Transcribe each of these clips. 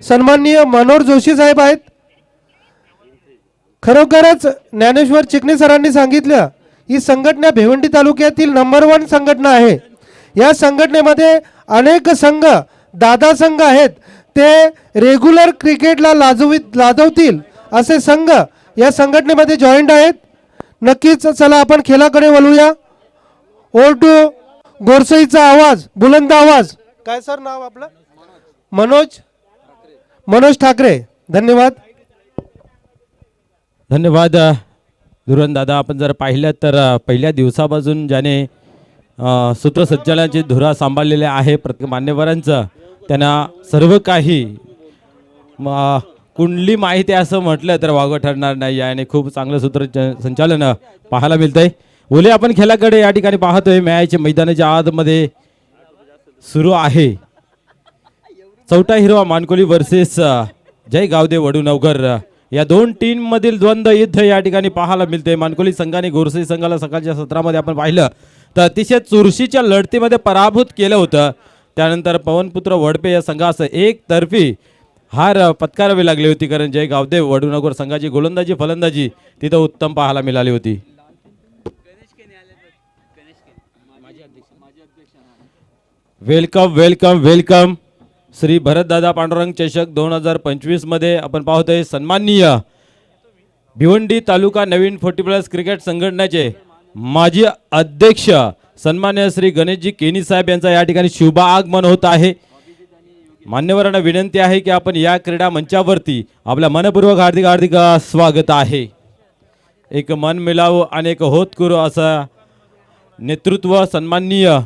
सन्माननीय मनोहर जोशी साहेब आहेत. खरोखरच ज्ञानेश्वर चिकणे सरांनी सांगितलं ही संघटना भिवंडी तालुक्यातील नंबर 1 संघटना आहे. या संघटनेमध्ये अनेक संघ दादा संघ आहेत. ते रेग्युलर क्रिकेटला लाजवतील असे संघ या संघटनेमध्ये जॉईंट आहेत. नक्कीच चला आपण खेळाकडे वळूया. ओटू गोरसईचा आवाज, बुलंद आवाज. काय सर नाव आपलं? मनोज ठाकरे. धन्यवाद. धन्यवाद धुरण दादा. आपण जर पाहिलं तर पहिल्या दिवसापासून ज्याने सूत्रसंचालनाची धुरा सांभाळलेले आहे प्रत्येक मान्यवरांचं, त्यांना सर्व काही कुंडली माहिती असं म्हटलं तर वावगं ठरणार नाही. आणि खूप चांगलं सूत्रसंचालन पाहायला मिळतंय. ओले आपण खेळाकडे या ठिकाणी पाहतोय. मॅच मैदानाच्या आतमध्ये सुरू आहे. चौथा हिरवा मानकोली वर्सेस जय गावदेव वडूनवगर या दोन टीम मधील द्वंद्व युद्ध या ठिकाणी पाहायला मिळते. मानकोली संघाने गोरसई संघाला सकाळच्या सत्रामध्ये आपण पाहिलं तर अतिशय चुरशीच्या लढतीमध्ये पराभूत केलं होतं. त्यानंतर पवनपुत्र वडपे या संघास एकतर्फी हार पत्करावी लागली होती, कारण जय गावदेव वडूनगर संघाची गोलंदाजी फलंदाजी तिथं उत्तम पाहायला मिळाली होती. Welcome welcome welcome. Shri Bharatdada Pandurang चषक 2025 मध्ये आपण पाहतोय सन्माननीय भिवंडी तालुका नवीन 40+ क्रिकेट संघटनेचे माजी अध्यक्ष सन्मान्य श्री गणेशजी केनी साहेब यांचा या ठिकाणी शुभ आगमन होत आहे. मान्यवरांना विनंती आहे की आपण या क्रीडा मंचावरती आपल्या मनपूर्वक हार्दिक हार्दिक स्वागत आहे. एक मन मिळावं आणि एक होतकरू असं नेतृत्व सन्माननीय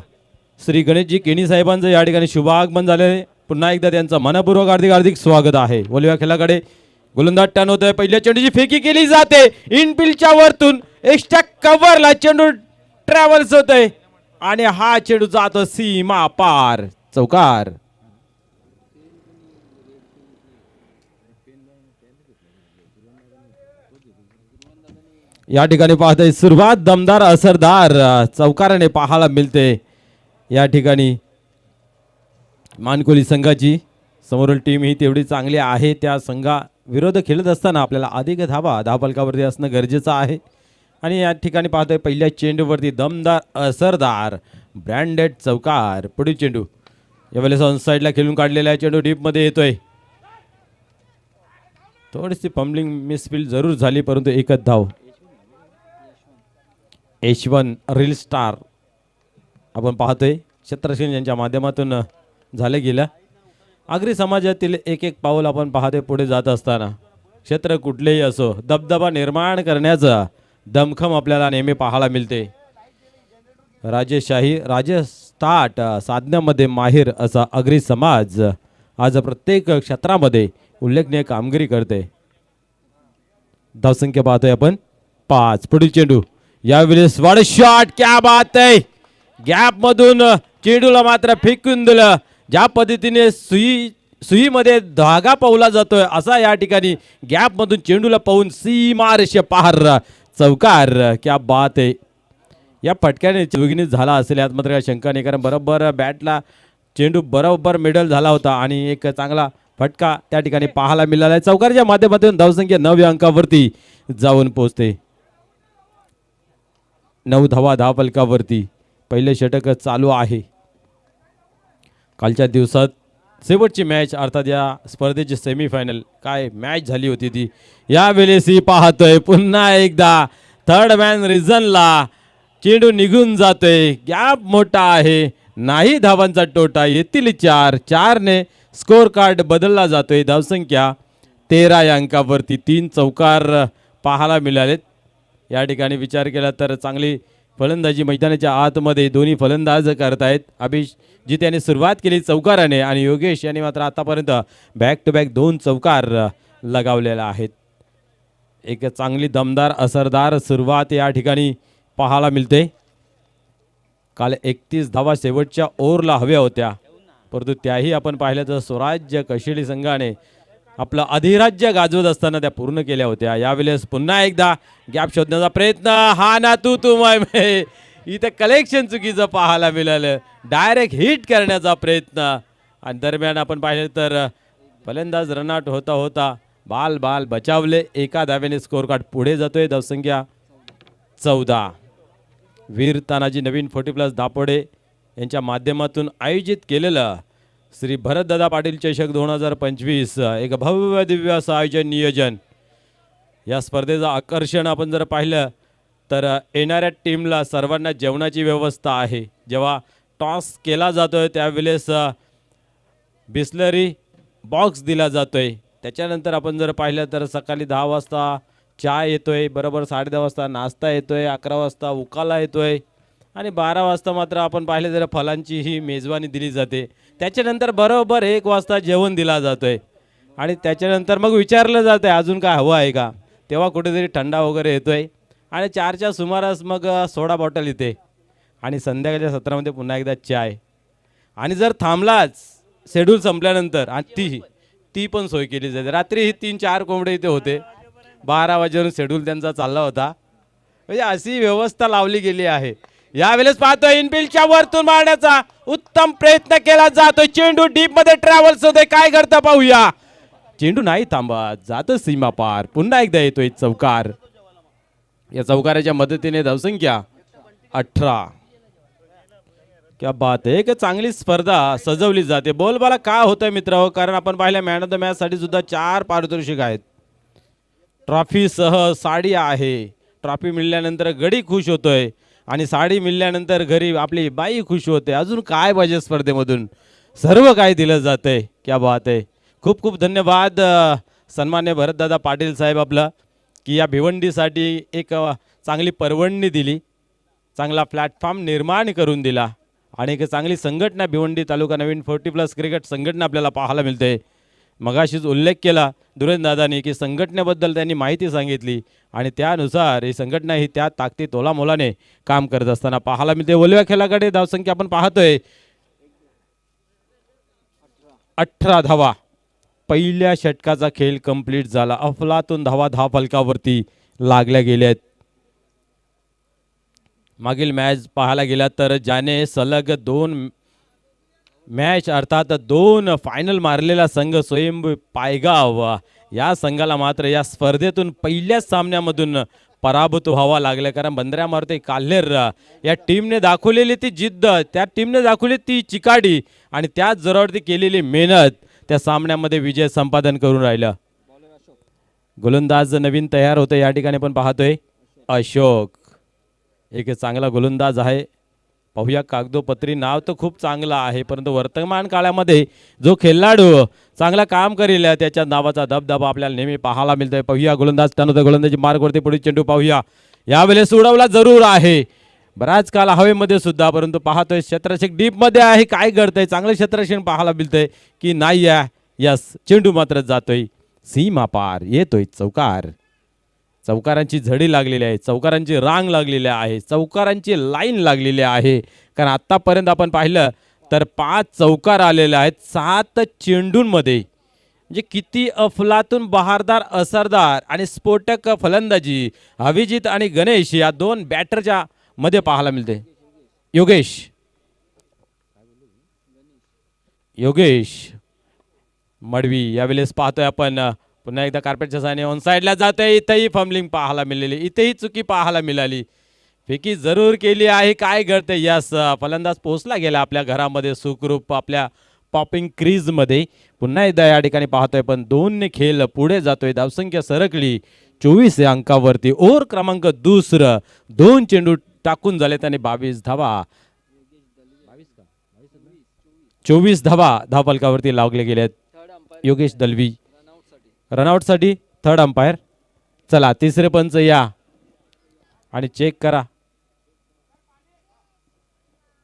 श्री गणेशजी केनी साहेबांचं या ठिकाणी शुभ आगमन झाले. पुन्हा एकदा त्यांचं मनपूर्वक हार्दिक हार्दिक स्वागत आहे. बोलूया खेळाकडे. गोलंदाज टर्न होतोय. पहिल्या चेंडूची फेकी केली जाते इनफिल्डच्या वरतून. एक्स्ट्रा कव्हरला चेंडू ट्रॅव्हल्स होतोय आणि हा चेंडू जातो सीमा पार. चौकार. या ठिकाणी पाहतोय सुरुवात दमदार असरदार चौकाराने पाहायला मिळते. या ठिकाणी मानकोली संघाची समोरील टीम ही तेवढी चांगली आहे. त्या संघा विरोध खेळत असताना आपल्याला अधिक धावफलकावरती असणं गरजेचं आहे. आणि या ठिकाणी पाहतोय पहिल्या चेंडूवरती दमदार असरदार ब्रँडेड चौकार. पुढील चेंडू यावेळेस ऑन साईडला खेळून काढलेला चेंडू डीपमध्ये येतोय. थोडीशी फंबलिंग मिसफील्ड जरूर झाली, परंतु एकच धाव. H1 रील स्टार आपण पाहतोय छत्रसेन यांच्या माध्यमातून झालं गेलं. आगरी समाजातील एक एक पाऊल आपण पाहतोय पुढे जात असताना. क्षेत्र कुठलेही असो दबदबा निर्माण करण्याचा दमखम आपल्याला नेहमी पाहायला मिळते. राजेशाही राजस्थाट साधण्यामध्ये माहिर असा आगरी समाज आज प्रत्येक क्षेत्रामध्ये उल्लेखनीय कामगिरी करते. धावसंख्या पाहतोय आपण 5. पुढील चेंडू यावेळेस वाढ शॉट. क्या बात आहे. गॅप मधून चेंडूला मात्र फेकून दिलं. ज्या पद्धतीने सुईमध्ये धागा पावला जातोय असा या ठिकाणी गॅप मधून चेंडूला पाहून सीमारेषे पार. चौकार. क्या बात आहे. या फटक्याने चुगीनीच झाला असेल यात मात्र काही शंका नाही, कारण बरोबर बॅटला चेंडू बरोबर मिडल झाला होता आणि एक चांगला फटका त्या ठिकाणी पाहायला मिळाला. चौकारच्या माध्यमातून धावसंख्या 9 अंकावरती जाऊन पोहोचते. 9 धावा धावफलकावरती. पहिले षटक चालू आहे. कालच्या दिवसात शेवटची मॅच अर्थात या स्पर्धेची सेमीफायनल काय मॅच झाली होती ती. यावेळेस ही पाहतोय पुन्हा एकदा थर्ड मॅन रिझनला चेंडू निघून जातोय. गॅप मोठा आहे. नाही धावांचा टोटा. येतील 4. 4ने स्कोर कार्ड बदलला जातोय. धावसंख्या 13 या अंकावरती. 3 चौकार पाहायला मिळालेत. या ठिकाणी विचार केला तर चांगली फलंदाजी मैदानाच्या आतमध्ये दोन्ही फलंदाज करतायत. अभिजित यांनी सुरुवात केली चौकाराने आणि योगेश यांनी मात्र आतापर्यंत बॅक टू बॅक 2 चौकार लगावलेला आहेत. एक चांगली दमदार असरदार सुरुवात या ठिकाणी पाहायला मिळते. काल 31 धावा शेवटच्या ओव्हरला हव्या होत्या, परंतु त्याही आपण पाहिलं तर स्वराज्य कशिली संघाने आपलं अधिराज्य गाजवत असताना त्या पूर्ण केल्या होत्या. यावेळेस पुन्हा एकदा गॅप शोधण्याचा प्रयत्न. हा ना तू इथं कलेक्शन चुकीचं पाहायला मिळालं. डायरेक्ट हिट करण्याचा प्रयत्न आणि दरम्यान आपण पाहिलं तर फलंदाज रनआउट होता होता बाल बाल बचावले. एका धावेने स्कोर कार्ड पुढे जातोय. धावसंख्या 14. वीर तानाजी नवीन 40+ दापोडे यांच्या माध्यमातून आयोजित केलेलं श्री भरतदादा पाटील चषक 2025 एक भव्य दिव्य असं आयोजन नियोजन. या स्पर्धेचं आकर्षण आपण जर पाहिलं तर येणाऱ्या टीमला सर्वांना जेवणाची व्यवस्था आहे. जेव्हा टॉस केला जातोय त्यावेळेस बिस्लरी बॉक्स दिला जातोय. त्याच्यानंतर आपण जर पाहिलं तर सकाळी 10 वाजता चहा येतोय, बरोबर 10:30 वाजता नाश्ता येतोय, 11 वाजता उकाला येतोय आणि 12 वाजता मात्र आपण पाहिलं तर फलांची ही मेजवानी दिली जाते. त्याच्यानंतर बरोबर 1 वाजता जेवण दिला जातोय आणि त्याच्यानंतर मग विचारलं जातं आहे अजून काय हवं आहे का. तेव्हा कुठेतरी थंडा वगैरे येतोय आणि 4च्या सुमारास मग सोडा बॉटल येते आणि संध्याकाळच्या सत्रामध्ये पुन्हा एकदा चाय. आणि जर थांबलाच शेड्यूल संपल्यानंतर आणि ती पण सोय केली जाते. रात्री ही 3-4 कोंबडे इथे होते. 12 वाजेवरून शेड्यूल त्यांचा चालला होता. म्हणजे अशी व्यवस्था लावली गेली आहे. यावेळेस पाहतोय इनफिल्डच्या वरतून मारण्याचा उत्तम प्रयत्न केला जातोय. चेंडू डीप मध्ये ट्रॅव्हल्स होते. काय करता पाहूया. चेंडू नाही थांबत, जातो सीमा पार. पुन्हा एकदा येतोय चौकार. या चौकाराच्या मदतीने धावसंख्या 18. क्या बात आहे. एक चांगली स्पर्धा सजवली जाते. बोलबाला का होतंय मित्रांनो, कारण आपण पाहिलं मॅन ऑफ द मॅच साठी सुद्धा 4 पारितोषिक आहेत. ट्रॉफी सह साडी आहे. ट्रॉफी मिळाल्यानंतर गडी खुश होतोय आणि साडी मिळाल्यानंतर घरी आपली बाई खुश होते. अजून काय पाहिजे स्पर्धेमधून, सर्व काय दिलं जातंय. क्या बात आहे. खूप खूप धन्यवाद सन्मान्य भरतदादा पाटील साहेब आपला की या भिवंडीसाठी एक चांगली परवडणी दिली, चांगला प्लॅटफॉर्म निर्माण करून दिला आणि एक चांगली संघटना भिवंडी तालुका नवीन 40+ क्रिकेट संघटना आपल्याला पाहायला मिळते. मगाशीच उल्लेख केला दुरेंदादांनी की संघटनेबद्दल त्यांनी माहिती सांगितली आणि त्यानुसार ही संघटना ही त्या ताकदी तोलामोलाने काम करत असताना पाहायला मिळते. ओलव्या खेळाकडे धावसंख्या आपण पाहतोय 18 धावा. पहिल्या षटकाचा खेळ कंप्लीट झाला. अफलातून धावा फलकावरती लागल्या गेल्यात. मागील मॅच पाहायला गेला तर ज्याने सलग 2 मॅच अर्थात 2 फायनल मारलेला संघ स्वयंभू पायगाव, या संघाला मात्र या स्पर्धेतून पहिल्याच सामन्यामधून पराभूत व्हावा लागला. कारण बंदऱ्या मारुती काल्हेर या टीमने दाखवलेली ती जिद्द, त्या टीमने दाखवली ती चिकाटी आणि त्याच जोरावरती केलेली मेहनत त्या सामन्यामध्ये विजय संपादन करून राहिलं. गोलंदाज नवीन तयार होते. या ठिकाणी पण पाहतोय अशोक, एक चांगला गोलंदाज आहे. पाहूया कागदोपत्री नाव तर खूप चांगलं आहे, परंतु वर्तमान काळामध्ये जो खेळाडू चांगला काम करेल त्याच्या नावाचा दबदबा आपल्याला नेहमी पाहायला मिळतोय. पाहूया गोलंदाज टर्न गोलंदाजी मार्गवरती पुढे चेंडू पाहूया. यावेळेस उडवला जरूर आहे बराच काल हवेमध्ये सुद्धा, परंतु पाहतोय क्षेत्ररक्षक डीप मध्ये आहे. काय घडतंय, चांगलं क्षेत्ररक्षण पाहायला मिळतंय की नाही. यस, चेंडू मात्र जातोय सीमा पार. येतोय चौकार. चौकारांची झडी लागलेली आहे, चौकारांची रांग लागलेली आहे, चौकारांची लाईन लागलेली आहे. कारण आत्तापर्यंत आपण पाहिलं तर 5 चौकार आलेले आहेत 7 चेंडूंमध्ये. म्हणजे किती अफलातून बहारदार, असरदार आणि स्फोटक फलंदाजी अभिजित आणि गणेश या 2 बॅटरच्या मध्ये पाहायला मिळते. योगेश मडवी यावेळेस पाहतोय आपण. पुन्हा एकदा कार्पेटच्या साने ऑन साईडला जात आहे. इथेही फंबलिंग पाहायला मिळाली, इथेही चुकी पाहायला मिळाली. फेकी जरूर केली आहे. काय घडते. यस, फलंदाज पोहोचला गेला आपल्या घरामध्ये सुखरूप आपल्या पॉपिंग क्रीजमध्ये. पुन्हा एकदा या ठिकाणी पाहतोय पण 2 खेळ पुढे जातोय. धावसंख्या सरकली 24 अंकावरती. ओव्हर क्रमांक 2 2 चेंडू टाकून झाले त्याने 22 धावा. 24 धावा धावफलकावरती लागले गेलेत. योगेश दलवी रनआउटसाठी थर्ड अंपायर. चला तिसरे पंच या आणि चेक करा,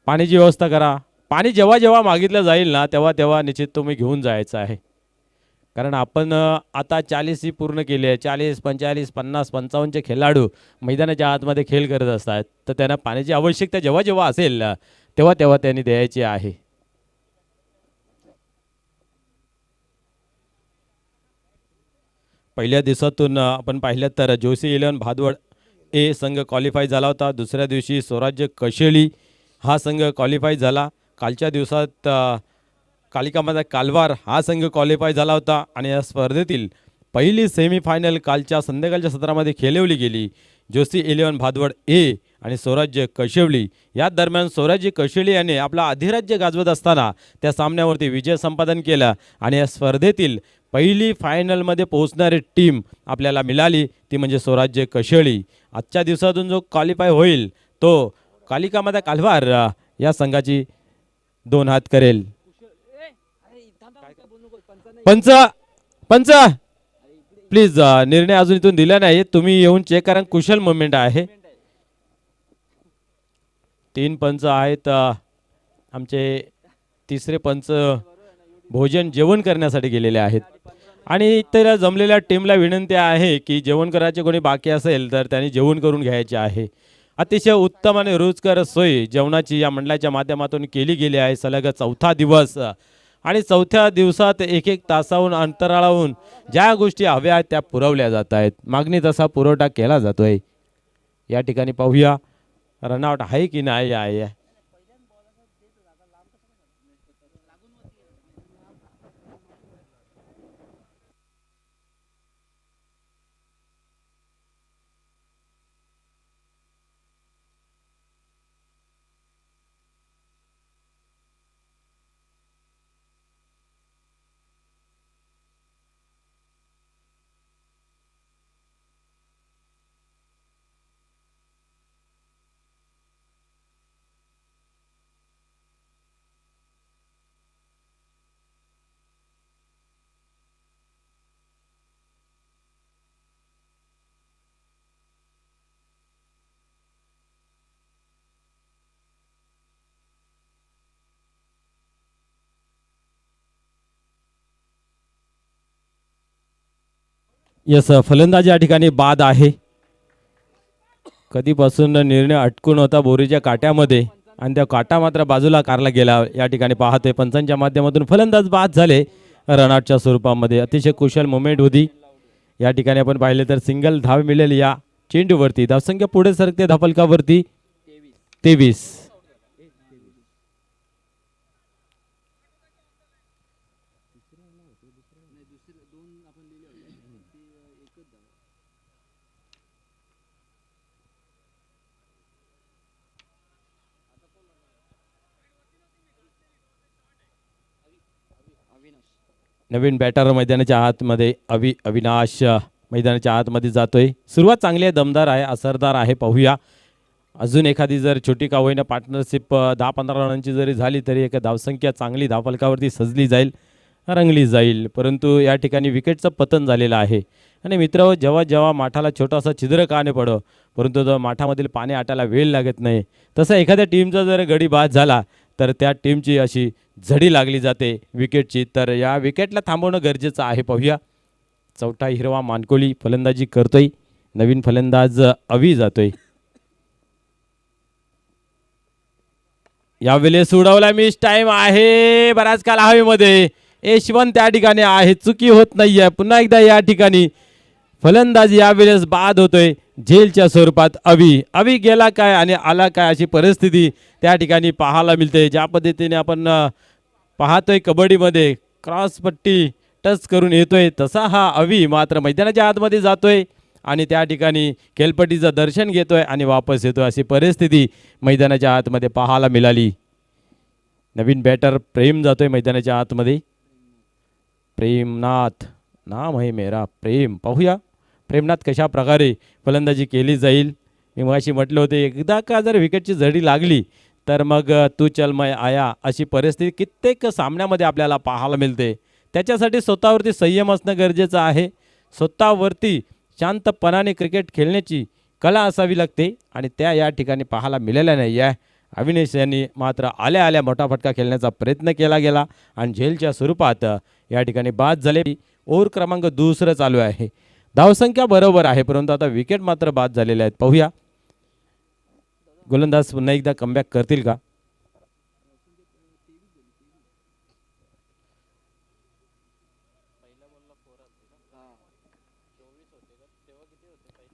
पाण्याची व्यवस्था करा. पाणी जेव्हा जेव्हा मागितलं जाईल ना तेव्हा तेव्हा निश्चित तुम्ही घेऊन जायचं आहे. कारण आपण आता 40 ही पूर्ण केली आहे. 40, 45, 50, 55चे खेळाडू मैदानाच्या आतमध्ये खेळ करत असतात, तर त्यांना पाण्याची आवश्यकता जेव्हा जेव्हा असेल तेव्हा तेव्हा त्यांनी द्यायची आहे. पहिल्या दिवसातून आपण पाहिलं तर जोशी 11 भादवड ए संघ क्वालिफाय झाला होता. दुसऱ्या दिवशी स्वराज्य कशेळी हा संघ क्वालिफाय झाला. कालच्या दिवसात कालिकामाता कालवार हा संघ क्वालिफाय झाला होता आणि या स्पर्धेतील पहिली सेमीफायनल कालच्या संध्याकाळच्या सत्रामध्ये खेळवली गेली. जोशी 11 भादवड ए आणि स्वराज्य कशिवली या दरम्यान स्वराज्य कशिवली याने आपला अधिराज्य गाजवत असताना त्या सामन्यावरती विजय संपादन केला आणि या स्पर्धेतील पहिली फायनलमध्ये पोहोचणारी टीम आपल्याला मिळाली ती म्हणजे स्वराज्य कशिवली. आजच्या दिवसातून जो क्वालिफाय होईल तो कालिकामाता कालवार या संघाची 2 हात करेल. पंच पंच प्लीज निर्णय अजून इथून दिला नाही, तुम्ही येऊन चेक करा. कुशल मुवमेंट आहे. 3 पंच आहेत. आमचे तिसरे पंच भोजन जेवण करण्यासाठी गेलेले आहेत आणि इतर जमलेल्या टीमला विनंती आहे की जेवण करायचे कोणी बाकी असेल तर त्यांनी जेवण करून घ्यायचे आहे. अतिशय उत्तम आणि रुचकर सोय जेवणाची या मंडळाच्या माध्यमातून केली गेली आहे. सलग 4था दिवस आणि 4थ्या दिवसात एक तासाहून अंतराळाहून ज्या गोष्टी हव्या आहेत त्या पुरवल्या जात आहेत. मागणी तसा पुरवठा केला जातोय. या ठिकाणी पाहूया रनआउट आहे की नाही आहे. यस फलंदाजी या ठिकाणी बाद आहे. कधीपासून निर्णय अटकून होता बोरीच्या काट्यामध्ये आणि त्या काटा मात्र बाजूला कारला गेला. या ठिकाणी पाहतोय पंचांच्या माध्यमातून फलंदाज बाद झाले रनआउटच्या स्वरूपामध्ये. अतिशय कुशल मुवमेंट होती. या ठिकाणी आपण पाहिले तर सिंगल धाव मिळेल या चेंडूवरती. धावसंख्या पुढे सरकते धापलकावरती 23. नवीन बॅटर मैदानाच्या आतमध्ये अविनाश मैदानाच्या आतमध्ये जातोय. सुरुवात चांगली आहे, दमदार आहे, असरदार आहे. पाहूया अजून एखादी जर छोटी का होईना पार्टनरशिप 10-15 रनांची जरी झाली तरी एक धावसंख्या चांगली धावफलकावरती सजली जाईल, रंगली जाईल. परंतु या ठिकाणी विकेटचं पतन झालेलं आहे. आणि मित्र जेव्हा जेव्हा माठाला छोटासा छिद्र का नाही पडो परंतु जर माठामधील पाणी आटायला वेळ लागत नाही तसं एखाद्या टीमचा जर गडी बाद झाला तर त्या टीमची अशी झडी लागली जाते विकेटची. तर या विकेटला थांबवणं गरजेचं आहे. पाहूया चौथा हिरवा मानकोली फलंदाजी करतोय. नवीन फलंदाज अवी जातोय. यावेळेस उडवला मिस टाइम आहे बराच काल हवेमध्ये. यशवंत त्या ठिकाणी आहे, चुकी होत नाहीये. पुन्हा एकदा या ठिकाणी फलंदाजी यावेळेस बाद होतोय झेलच्या स्वरूपात. अवी गेला काय आणि आला काय अशी परिस्थिती त्या ठिकाणी पाहायला मिळते. ज्या पद्धतीने आपण पाहतोय कबड्डीमध्ये क्रॉस पट्टी टच करून येतोय तसा हा अवी मात्र मैदानाच्या आतमध्ये जातोय आणि त्या ठिकाणी खेळपट्टीचं दर्शन घेतोय आणि वापस येतोय अशी परिस्थिती मैदानाच्या आतमध्ये पाहायला मिळाली. नवीन बॅटर प्रेम जातोय मैदानाच्या आतमध्ये. प्रेमनाथ नाम आहे मेरा प्रेम. पाहूया प्रेमनाथ कशा प्रकारे फलंदाजी केली जाईल. मी मगाशी म्हटलं होते एकदा का जर विकेटची झडी लागली तर मग तू चल मैं आया अशी परिस्थिती कित्येक सामन्यामध्ये आपल्याला पाहायला मिळते. त्याच्यासाठी स्वतःवरती संयम असणं गरजेचं आहे. स्वतःवरती शांतपणाने क्रिकेट खेळण्याची कला असावी लागते आणि त्या या ठिकाणी पाहायला मिळाल्या नाही आहे. अविनेश यांनी मात्र आल्या आल्या मोठा फटका खेळण्याचा प्रयत्न केला गेला आणि झेलच्या स्वरूपात या ठिकाणी बाद झाले. ओव्हर क्रमांक 2 चालू आहे. धावसंख्या बरोबर आहे परंतु आता विकेट मात्र बाद झालेले आहेत. पाहूया गोलंदाज पुन्हा एकदा कमबॅक करतील का.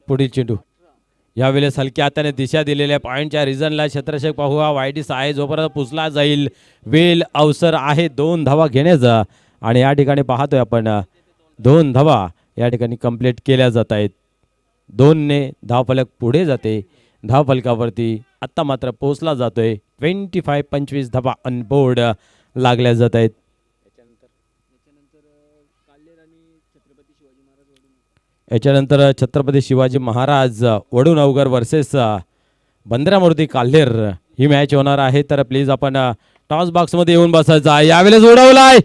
पुढील चेंडू यावेळेस हलक्या हाताने दिशा दिलेल्या पॉईंटच्या रिझनला क्षेत्ररक्षक पाहूया वाईडीस आहे, जोपर्यंत पुसला जाईल वेल अवसर आहे 2 धावा घेण्याचा. आणि या ठिकाणी पाहतोय आपण 2 धावा या ठिकाणी कंप्लीट केल्या जात आहेत. 2ने धावफलक पुढे जाते. धावफलकावरती आत्ता मात्र पोचला जातोय. 25 धावा अनबोर्ड लागल्या जात आहेत. याच्यानंतर छत्रपती शिवाजी महाराज वडूनवगर वर्सेस बंद्रामूर्ती काल्हेर ही मॅच होणार आहे. तर प्लीज आपण टॉस बॉक्समध्ये येऊन बसायचं आहे. यावेळेस उडवलाय,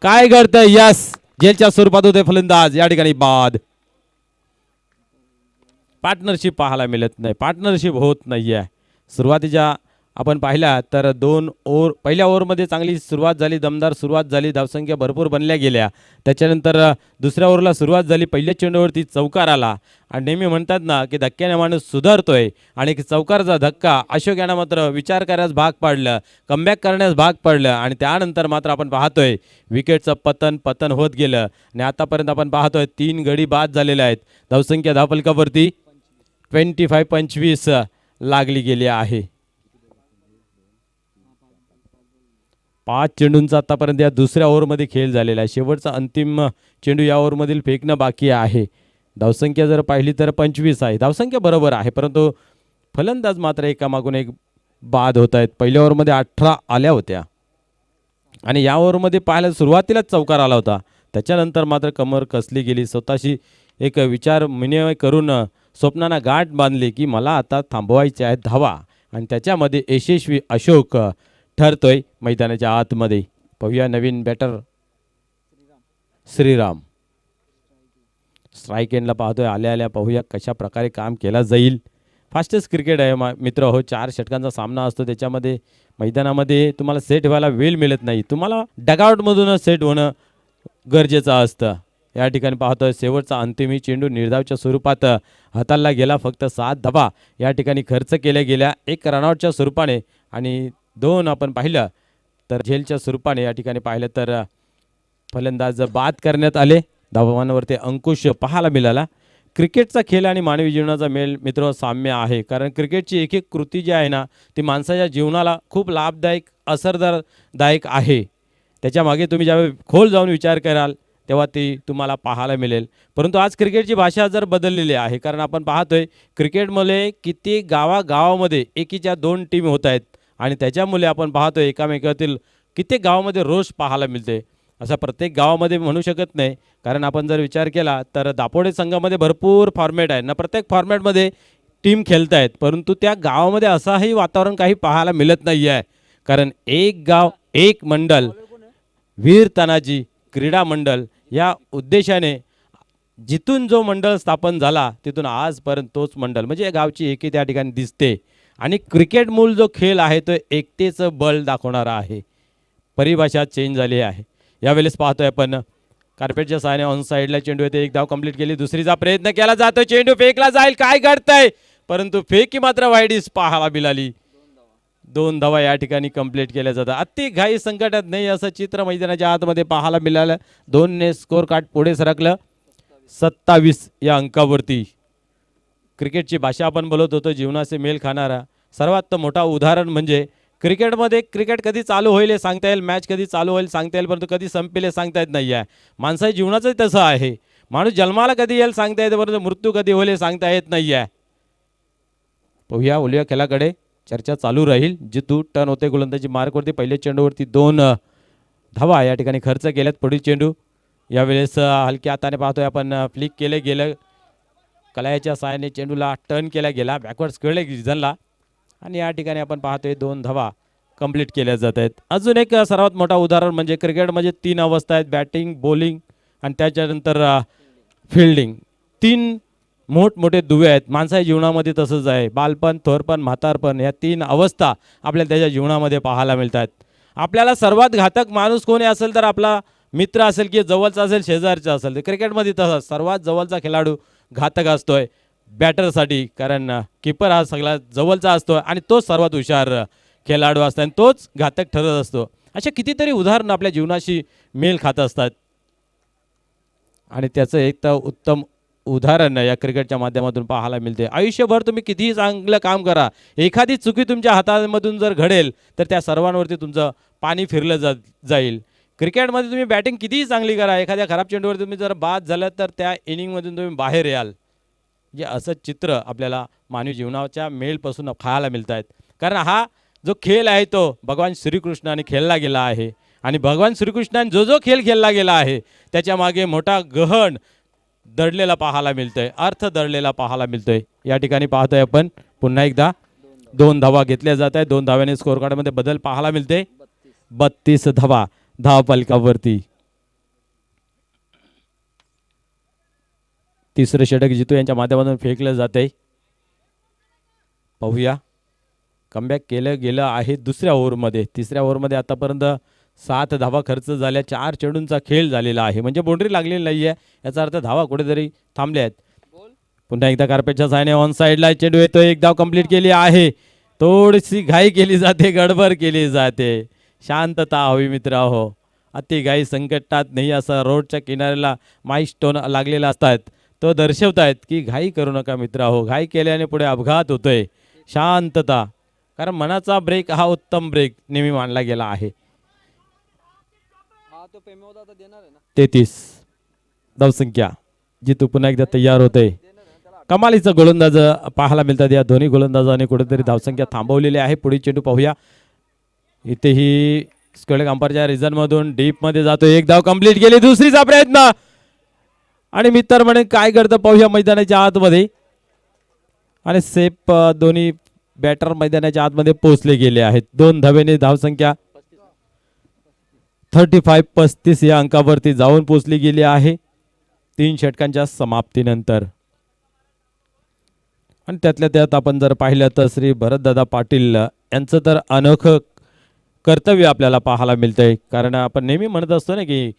काय घडतंय? यस, जेलच्या स्वरूपात होते फलंदाज, या ठिकाणी बाद. पार्टनरशिप पाहायला मिळत नाही, पार्टनरशिप होत नाही आहे. सुरुवातीच्या आपण पाहिल्या तर 2 ओव्हर, पहिल्या ओव्हरमध्ये चांगली सुरुवात झाली, दमदार सुरुवात झाली, धावसंख्या भरपूर बनल्या गेल्या. त्याच्यानंतर दुसऱ्या ओव्हरला सुरुवात झाली, पहिल्या चेंडूवरती चौकार आला. आणि नेहमी म्हणतात ना की धक्क्याने माणूस सुधारतोय, आणि चौकारचा धक्का अशोक यांना मात्र विचार करायला भाग पाडलं, कमबॅक करण्यास भाग पडलं. आणि त्यानंतर मात्र आपण पाहतोय विकेटचं पतन होत गेलं. आणि आतापर्यंत आपण पाहतोय 3 गडी बाद झालेले आहेत. धावसंख्या धावफलकावरती 25 लागली गेली आहे. 5 चेंडूंचा आतापर्यंत या दुसऱ्या ओव्हरमध्ये खेळ झालेला आहे. शेवटचा अंतिम चेंडू या ओव्हरमधील फेकणं बाकी आहे. धावसंख्या जर पाहिली तर 25 आहे. धावसंख्या बरोबर आहे, परंतु फलंदाज मात्र एकामागून एक बाद होत आहेत. पहिल्या ओव्हरमध्ये 18 आल्या होत्या, आणि या ओव्हरमध्ये पाहायला सुरुवातीलाच चौकार आला होता. त्याच्यानंतर मात्र कमर कसली गेली. स्वतःशी एक विचार विनिमय करून स्वप्नांना गाठ बांधली की मला आता थांबवायचे आहेत धावा, आणि त्याच्यामध्ये यशस्वी अशोक ठरतोय मैदानाच्या आतमध्ये. पाहूया नवीन बॅटर श्रीराम स्ट्राईक एंडला पाहतोय. आल्या पाहूया कशा प्रकारे काम केला जाईल. फास्टेस्ट क्रिकेट आहे मित्र हो. 4 षटकांचा सामना असतो, त्याच्यामध्ये मैदानामध्ये तुम्हाला सेट व्हायला वेळ मिळत नाही, तुम्हाला डगआउटमधूनच सेट होणं गरजेचं असतं. या ठिकाणी पाहतोय शेवटचा अंतिम चेंडू निर्धावच्या स्वरूपात हाताळला गेला. फक्त 7 धावा या ठिकाणी खर्च केल्या गेल्या, 1 रनआउटच्या स्वरूपाने आणि 2 आपण पाहिलं तर झेलच्या स्वरूपाने. या ठिकाणी पाहिलं तर फलंदाज बाद करण्यात आले. धावांवरती अंकुश पाहायला मिळाला. क्रिकेटचा खेळ आणि मानवी जीवनाचा मेल मित्र साम्य आहे, कारण क्रिकेटची एक एक कृती जी आहे ना ती माणसाच्या जीवनाला खूप लाभदायक असरदायक आहे. त्याच्यामागे तुम्ही ज्यावेळी खोल जाऊन विचार कराल तेव्हा ती तुम्हाला पाहायला मिळेल. परंतु आज क्रिकेटची भाषा जर बदललेली आहे, कारण आपण पाहतोय क्रिकेटमध्ये किती गावागावामध्ये एकीच्या 2 टीम होत आहेत, आणि त्याच्यामुळे आपण पाहतोय एकामेकातील कित्येक गावामध्ये रोष पाहायला मिळते. असं प्रत्येक गावामध्ये म्हणू शकत नाही, कारण आपण जर विचार केला तर दापोडे संघामध्ये भरपूर फॉर्मॅट आहे ना, प्रत्येक फॉर्मॅटमध्ये टीम खेळत आहेत, परंतु त्या गावामध्ये असंही वातावरण काही पाहायला मिळत नाही आहे. कारण एक गाव एक मंडल, वीर तानाजी क्रीडा मंडल या उद्देशाने जिथून जो मंडळ स्थापन झाला तिथून आजपर्यंत तोच मंडळ, म्हणजे या गावची एकी त्या ठिकाणी दिसते. आणि क्रिकेट मूळ जो खेळ आहे तो एकतेचं बळ दाखवणारा आहे. परिभाषा चेंज झाली आहे. यावेळेस पाहतोय आपण कार्पेटच्या सहाय्याने ऑन साईडला चेंडू येते. 1 धाव कंप्लीट केली, दुसरीचा प्रयत्न केला जातो, चेंडू फेकला जाईल, काय घडतंय, परंतु फेकी मात्र वाईडीस पाहायला मिळाली. 2 धावा या ठिकाणी कंप्लीट केल्या जातात. अति घाई संकटात नाही असं चित्र मैदानाच्या आतमध्ये पाहायला मिळालं. 2ने स्कोर कार्ड पुढे सरकलं 27 या अंकावरती. क्रिकेटची भाषा आपण बोलत होतो, जीवनाचे मेल खाणारा सर्वात मोठा उदाहरण म्हणजे क्रिकेटमध्ये क्रिकेट कधी चालू होईल हे सांगता येईल, मॅच कधी चालू होईल सांगता येईल, परंतु कधी संपेल हे सांगता येत नाही आहे. माणसाच्या जीवनाचंही तसं आहे. माणूस जन्माला कधी येईल सांगता येते, परंतु मृत्यू कधी होईल हे सांगता येत नाही आहे. पाहूया ओलिया खेळाकडे चर्चा चालू राहील. जितू टर्न होते गोलंदाजी मार्कवरती. पहिल्या चेंडूवरती 2 धावा या ठिकाणी खर्च केल्यात. पुढील चेंडू यावेळेस हलक्या हाताने पाहतोय आपण फ्लिक केले गेलं. कलायाच्या सहाय्याने चेंडूला टर्न केला गेला, बॅकवर्ड खेळले रिझनला, आणि या ठिकाणी आपण पाहतोय 2 धावा कंप्लीट केल्या जात आहेत. अजून एक सर्वात मोठा उदाहरण म्हणजे क्रिकेटमध्ये 3 अवस्था आहेत, बॅटिंग, बॉलिंग आणि त्याच्यानंतर फिल्डिंग. 3 मोठमोठे दुवे आहेत. माणसाच्या जीवनामध्ये तसंच आहे. बालपण, थोरपण, म्हातारपण या 3 अवस्था आपल्याला त्याच्या जीवनामध्ये पाहायला मिळतात. आपल्याला सर्वात घातक माणूस कोणी असेल तर आपला मित्र असेल की जवळचा असेल, शेजारचा असेल. तर क्रिकेटमध्ये तसंच सर्वात जवळचा खेळाडू घातक असतोय बॅटरसाठी, कारण किपर हा सगळ्यात जवळचा असतो आणि तोच सर्वात हुशार खेळाडू असतो आणि तोच घातक ठरत असतो. अशा कितीतरी उदाहरणं आपल्या जीवनाशी मेल खात असतात. आणि त्याचं एक तर उत्तम उदाहरण या क्रिकेटच्या माध्यमातून पाहायला मिळते. आयुष्यभर तुम्ही कितीही चांगलं काम करा, एखादी चुकी तुमच्या हातामधून जर घडेल तर त्या सर्वांवरती तुमचं पाणी फिरलं जाईल. क्रिकेटमध्ये तुम्ही बॅटिंग कितीही चांगली करा, एखाद्या खराब चेंडूवर तुम्ही जर बाद झालं तर त्या इनिंगमधून तुम्ही बाहेर याल. म्हणजे असं चित्र आपल्याला मानवी जीवनाच्या मेलपासून खायला मिळत आहेत. कारण हा जो खेळ आहे तो भगवान श्रीकृष्णाने खेळला गेला आहे आणि भगवान श्रीकृष्णाने जो खेळ खेळला गेला आहे त्याच्या मागे मोठा गहन दडलेला पाहायला मिळतोय, अर्थ दडलेला पाहायला मिळतोय. या ठिकाणी पाहतोय आपण पुन्हा एकदा 2 धावा घेतल्या जात आहेत. 2 धाव्याने स्कोर कार्डमध्ये बदल पाहायला मिळते. 32 धावा धावफलकावरती. तिसरं षटक जितू यांच्या माध्यमातून फेकलं जाते. पाहूया कमबॅक केलं गेलं आहे दुसऱ्या ओव्हरमध्ये. तिसऱ्या ओव्हरमध्ये आतापर्यंत 7 धावा खर्च झाल्या, 4 चेंडूंचा खेळ झालेला आहे. म्हणजे बाउंड्री लागलेली नाही आहे, याचा अर्थ धावा कुठेतरी थांबल्या आहेत. पुन्हा एकदा कार्पेटच्या साहाय्याने ऑन साईडला चेंडू येतो. एक धाव कंप्लीट केली आहे. थोडीशी घाई केली जाते, गडबड केली जाते. शांतता हवी मित्र हो. अति घाई संकटात नाही असं रोडच्या किनाऱ्याला माईलस्टोन लागलेला असतात, तो दर्शवतायत की घाई करू नका मित्र हो. घाई केल्याने पुढे अपघात होतोय. शांतता, कारण मनाचा ब्रेक हा उत्तम ब्रेक नेहमी मानला गेला आहे. 33 धावसंख्या जितू पुन्हा एकदा तयार होते. कमालीचा गोलंदाज पाहायला मिळतात या दोन्ही गोलंदाजांनी कुठेतरी धावसंख्या थांबवलेली आहे. पुढील चेंडू पाहूया. इथेही स्क्वेअर अंपायरच्या रिझनमधून डीपमध्ये जातो. एक धाव कंप्लीट केली. दुसरीचा प्रयत्न आणि मित्र म्हणे काय करतं पाहूया मैदानाच्या आतमध्ये. आणि सेफ दोन्ही बॅटर मैदानाच्या आतमध्ये पोहोचले गेले आहेत. 2 धावेने धावसंख्या 35 या अंकावरती जाऊन पोहोचली गेली आहे 3 षटकांच्या समाप्तीनंतर. आणि त्यातल्या त्यात आपण जर पाहिलं तर श्री भरतदादा पाटील यांचं तर अनोखं कर्तव्य आपल्याला पाहायला मिळतंय. कारण आपण नेहमी म्हणत असतो ना की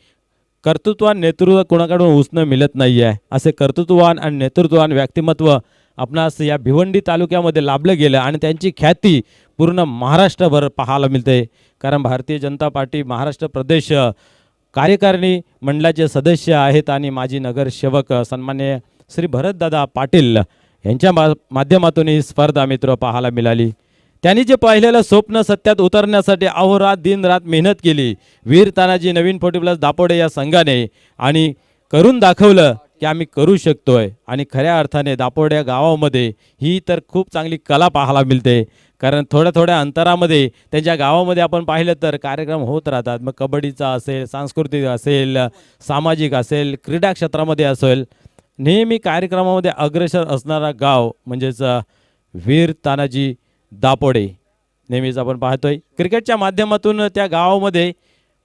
कर्तृत्वान नेतृत्व कोणाकडून उसणं मिळत नाही आहे. असे कर्तृत्ववान आणि नेतृत्ववान व्यक्तिमत्व आपणास या भिवंडी तालुक्यामध्ये लाभलं गेलं आणि त्यांची ख्याती पूर्ण महाराष्ट्रभर पाहायला मिळते. कारण भारतीय जनता पार्टी महाराष्ट्र प्रदेश कार्यकारिणी मंडळाचे सदस्य आहेत आणि माजी नगरसेवक सन्मान्य श्री भरतदादा पाटील यांच्या माध्यमातून ही स्पर्धा मित्र पाहायला मिळाली. त्यांनी जे पाहिलेलं स्वप्न सत्यात उतरण्यासाठी अहोरात दिनरात मेहनत केली. वीर तानाजी नवीन 40+ दापोडे या संघाने आणि करून दाखवलं की आम्ही करू शकतोय. आणि खऱ्या अर्थाने दापोड्या गावामध्ये ही तर खूप चांगली कला पाहायला मिळते. कारण थोड्या अंतरामध्ये त्यांच्या गावामध्ये आपण पाहिलं तर कार्यक्रम होत राहतात. मग कबड्डीचा असेल, सांस्कृतिक असेल, सामाजिक असेल, क्रीडा क्षेत्रामध्ये असेल, नेहमी कार्यक्रमामध्ये अग्रेसर असणारा गाव म्हणजेच वीर तानाजी दापोडे नेहमीच आपण पाहतोय. क्रिकेटच्या माध्यमातून त्या गावामध्ये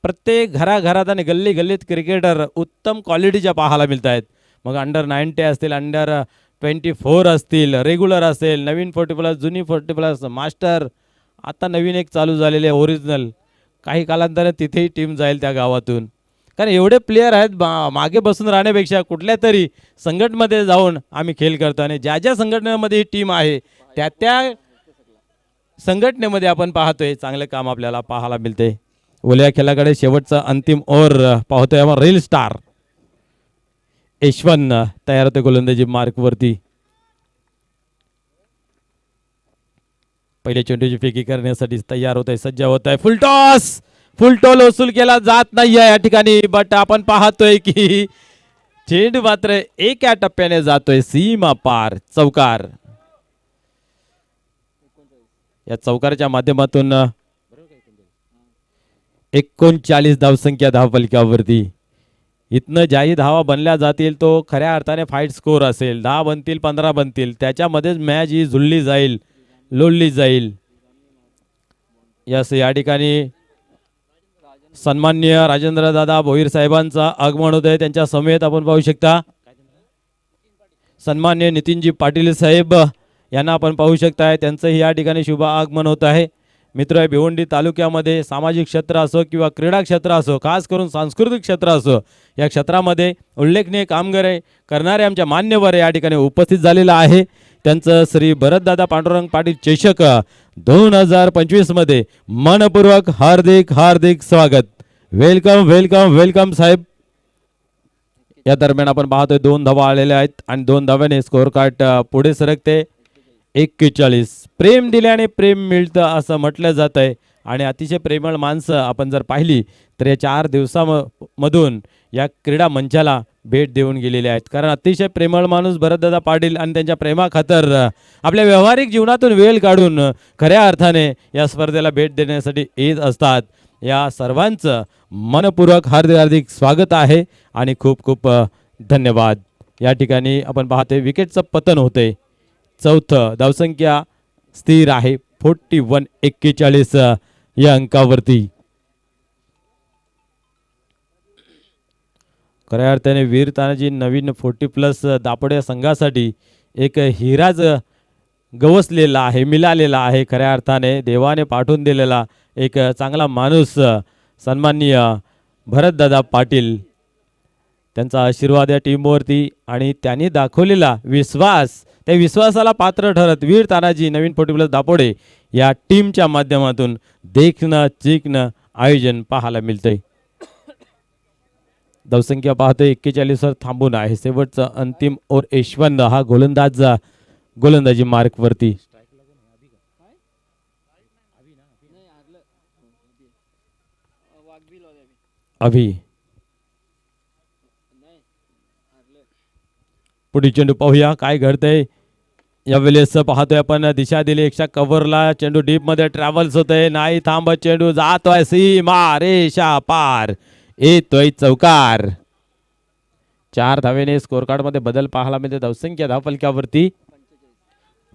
प्रत्येक घराघरात आणि गल्ली गल्लीत क्रिकेटर उत्तम क्वालिटीच्या पाहायला मिळत आहेत. मग अंडर-90 असतील, अंडर-24 असतील, रेग्युलर असेल, नवीन 40+, जुनी 40+, मास्टर, आता नवीन एक चालू झालेले ओरिजिनल. काही कालांतराने तिथेही टीम जाईल त्या गावातून. कारण एवढे प्लेयर आहेत, मागे बसून राहण्यापेक्षा कुठल्या तरी संघटनेमध्ये जाऊन आम्ही खेळ करतो. आणि ज्या ज्या संघटनेमध्ये ही टीम आहे त्या संघटनेमध्ये आपण पाहतोय चांगलं काम आपल्याला पाहायला मिळते. ओल्या खेळाकडे शेवटचा अंतिम ओव्हर पाहतोय आपण. रील स्टार यशवंत तयार होते गोलंदाजी मार्कवरती. पहिल्या चेंडूची फेकी करण्यासाठी तयार होत आहे, सज्ज होत आहे. फुलटॉस वसूल केला जात नाही आहे या ठिकाणी. बट आपण पाहतोय की चेंडू मात्र एका टप्प्याने जातोय सीमा पार. चौकार. या चौकाराच्या माध्यमातून 39 धावसंख्या धावफलकावरती. इथनं ज्याही धावा बनल्या जातील तो खऱ्या अर्थाने फाईट स्कोर असेल. 10 बनतील, 15 बनतील, त्याच्यामध्येच मॅच ही जुळली जाईल, लोळली जाईल. या ठिकाणी सन्माननीय राजेंद्रदादा भोईर साहेबांचा आगमन होत आहे. त्यांच्या समेत आपण पाहू शकता सन्माननीय नितीनजी पाटील साहेब यांना आपण पाहू शकताय. त्यांचंही या ठिकाणी शुभ आगमन होत आहे. मित्र, भिवंडी तालुक्यामध्ये सामाजिक क्षेत्र असो किंवा क्रीडा क्षेत्र असो, खास करून सांस्कृतिक क्षेत्र असो, या क्षेत्रामध्ये उल्लेखनीय कामगिरी करणारे आमच्या मान्यवर या ठिकाणी उपस्थित झालेला आहे. त्यांचं श्री भरतदादा पांडुरंग पाटील चषक 2025 मध्ये मनपूर्वक हार्दिक स्वागत. वेलकम साहेब. या दरम्यान आपण पाहतोय 2 धावा आलेल्या आहेत आणि 2 धाव्याने स्कोअर कार्ड पुढे सरकते 41. प्रेम दिल्याने प्रेम मिळतं असं म्हटलं जात आहे आणि अतिशय प्रेमळ माणसं आपण जर पाहिली तर या 4 दिवसामधून या क्रीडा मंचाला भेट देऊन गेलेले आहेत. कारण अतिशय प्रेमळ माणूस भरतदादा पाटील आणि त्यांच्या प्रेमाखातर आपल्या व्यावहारिक जीवनातून वेळ काढून खऱ्या अर्थाने या स्पर्धेला भेट देण्यासाठी येत असतात. या सर्वांचं मनपूर्वक हार्दिक हार्दिक स्वागत आहे आणि खूप खूप धन्यवाद. या ठिकाणी आपण पाहतोय विकेटचं पतन होते. चौथं धावसंख्या स्थिर आहे 41 या अंकावरती. खऱ्या अर्थाने वीर तानाजी नवीन 40+ दापोडे संघासाठी एक हिराज गवसलेला आहे, मिळालेला आहे. खऱ्या अर्थाने देवाने पाठवून दिलेला एक चांगला माणूस सन्माननीय भरतदादा पाटील, त्यांचा आशीर्वाद या टीमवरती आणि त्यांनी दाखवलेला विश्वास, त्या विश्वासाला पात्र ठरत वीर तानाजी नवीन 40+ दापोडे या टीमच्या माध्यमातून देखणं चिकणं आयोजन पाहायला मिळतंय. धावसंख्या पाहतोय 41 वर थांबून आहे. शेवटचा अंतिम ओव्हर यशवंत हा गोलंदाजी मार्क वरती. अभि पुढील चेंडू पाहूया काय घडतंय. यावेळेस पाहतोय आपण दिशा दिली एकशा कव्हरला, चेंडू डीप मध्ये ट्रॅव्हल्स होतोय, नाही थांबत चेंडू जातोय सीमा रेषा पार, येतोय चौकार. 4 धावेने स्कोर कार्ड मध्ये बदल पाहायला मिळते. धावसंख्या धावफलकावरती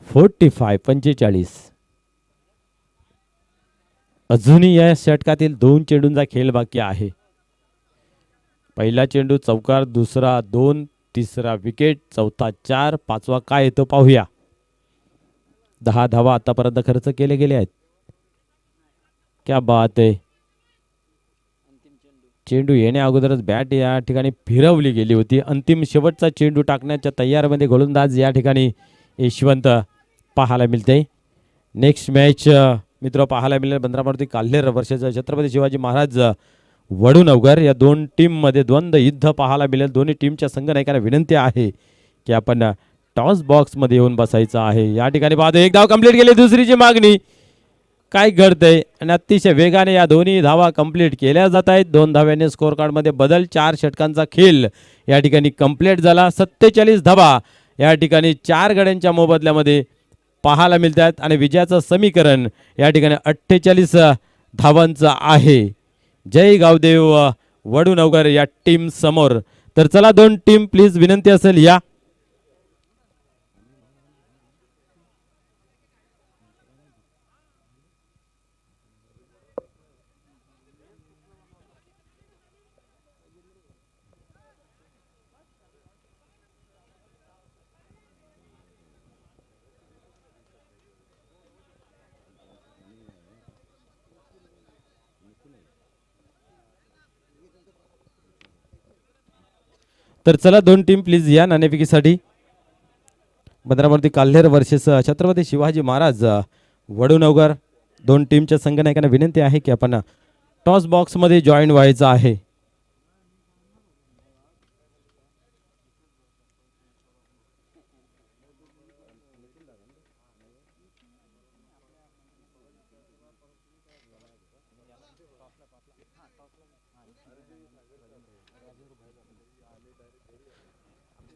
45. अजूनही या षटकातील 2 चेंडूंचा खेळ बाकी आहे. पहिला चेंडू चौकार, दुसरा 2, तिसरा विकेट, चौथा 4, पाचवा काय येतो पाहूया. 10 धावा आतापर्यंत खर्च केले गेले आहेत. क्या बात आहे. चेंडू येण्या अगोदरच बॅट या ठिकाणी फिरवली गेली होती. अंतिम शेवटचा चेंडू टाकण्याच्या तयारीमध्ये गोलंदाज या ठिकाणी यशवंत पाहायला मिळते. नेक्स्ट मॅच मित्र पाहायला मिळेल बंदरावरती काल्हेर वर्षाचा छत्रपती शिवाजी महाराज वडूनवगर या 2 टीममध्ये द्वंद्व युद्ध पाहायला मिळेल. दोन्ही टीमच्या संघनायकांना विनंती आहे की आपण टॉस बॉक्समध्ये येऊन बसायचं आहे. या ठिकाणी पाहतो एक धाव कंप्लीट केली, दुसरीची मागणी. काय घडतंय आणि अतिशय वेगाने या दोन्ही धावा कंप्लीट केल्या जात आहेत. 2 धाव्याने स्कोर कार्डमध्ये बदल. 4 षटकांचा खेळ या ठिकाणी कंप्लीट झाला. 47 धावा या ठिकाणी 4 गड्यांच्या मोबदल्यामध्ये पाहायला मिळतात आणि विजयाचं समीकरण या ठिकाणी 48 धावांचं आहे. जय गावदेव वडूनवगर या टीम समोर. तर चला 2 टीम प्लीज विनंती असेल या. तर चला 2 टीम प्लीज या नाणेफेकीसाठी. भद्रावती काल्हेर वर्सेस छत्रपती शिवाजी महाराज वडूनवगर. 2 टीमच्या संघनायकांना विनंती आहे की आपण टॉस बॉक्स मध्ये जॉईन व्हायचं आहे.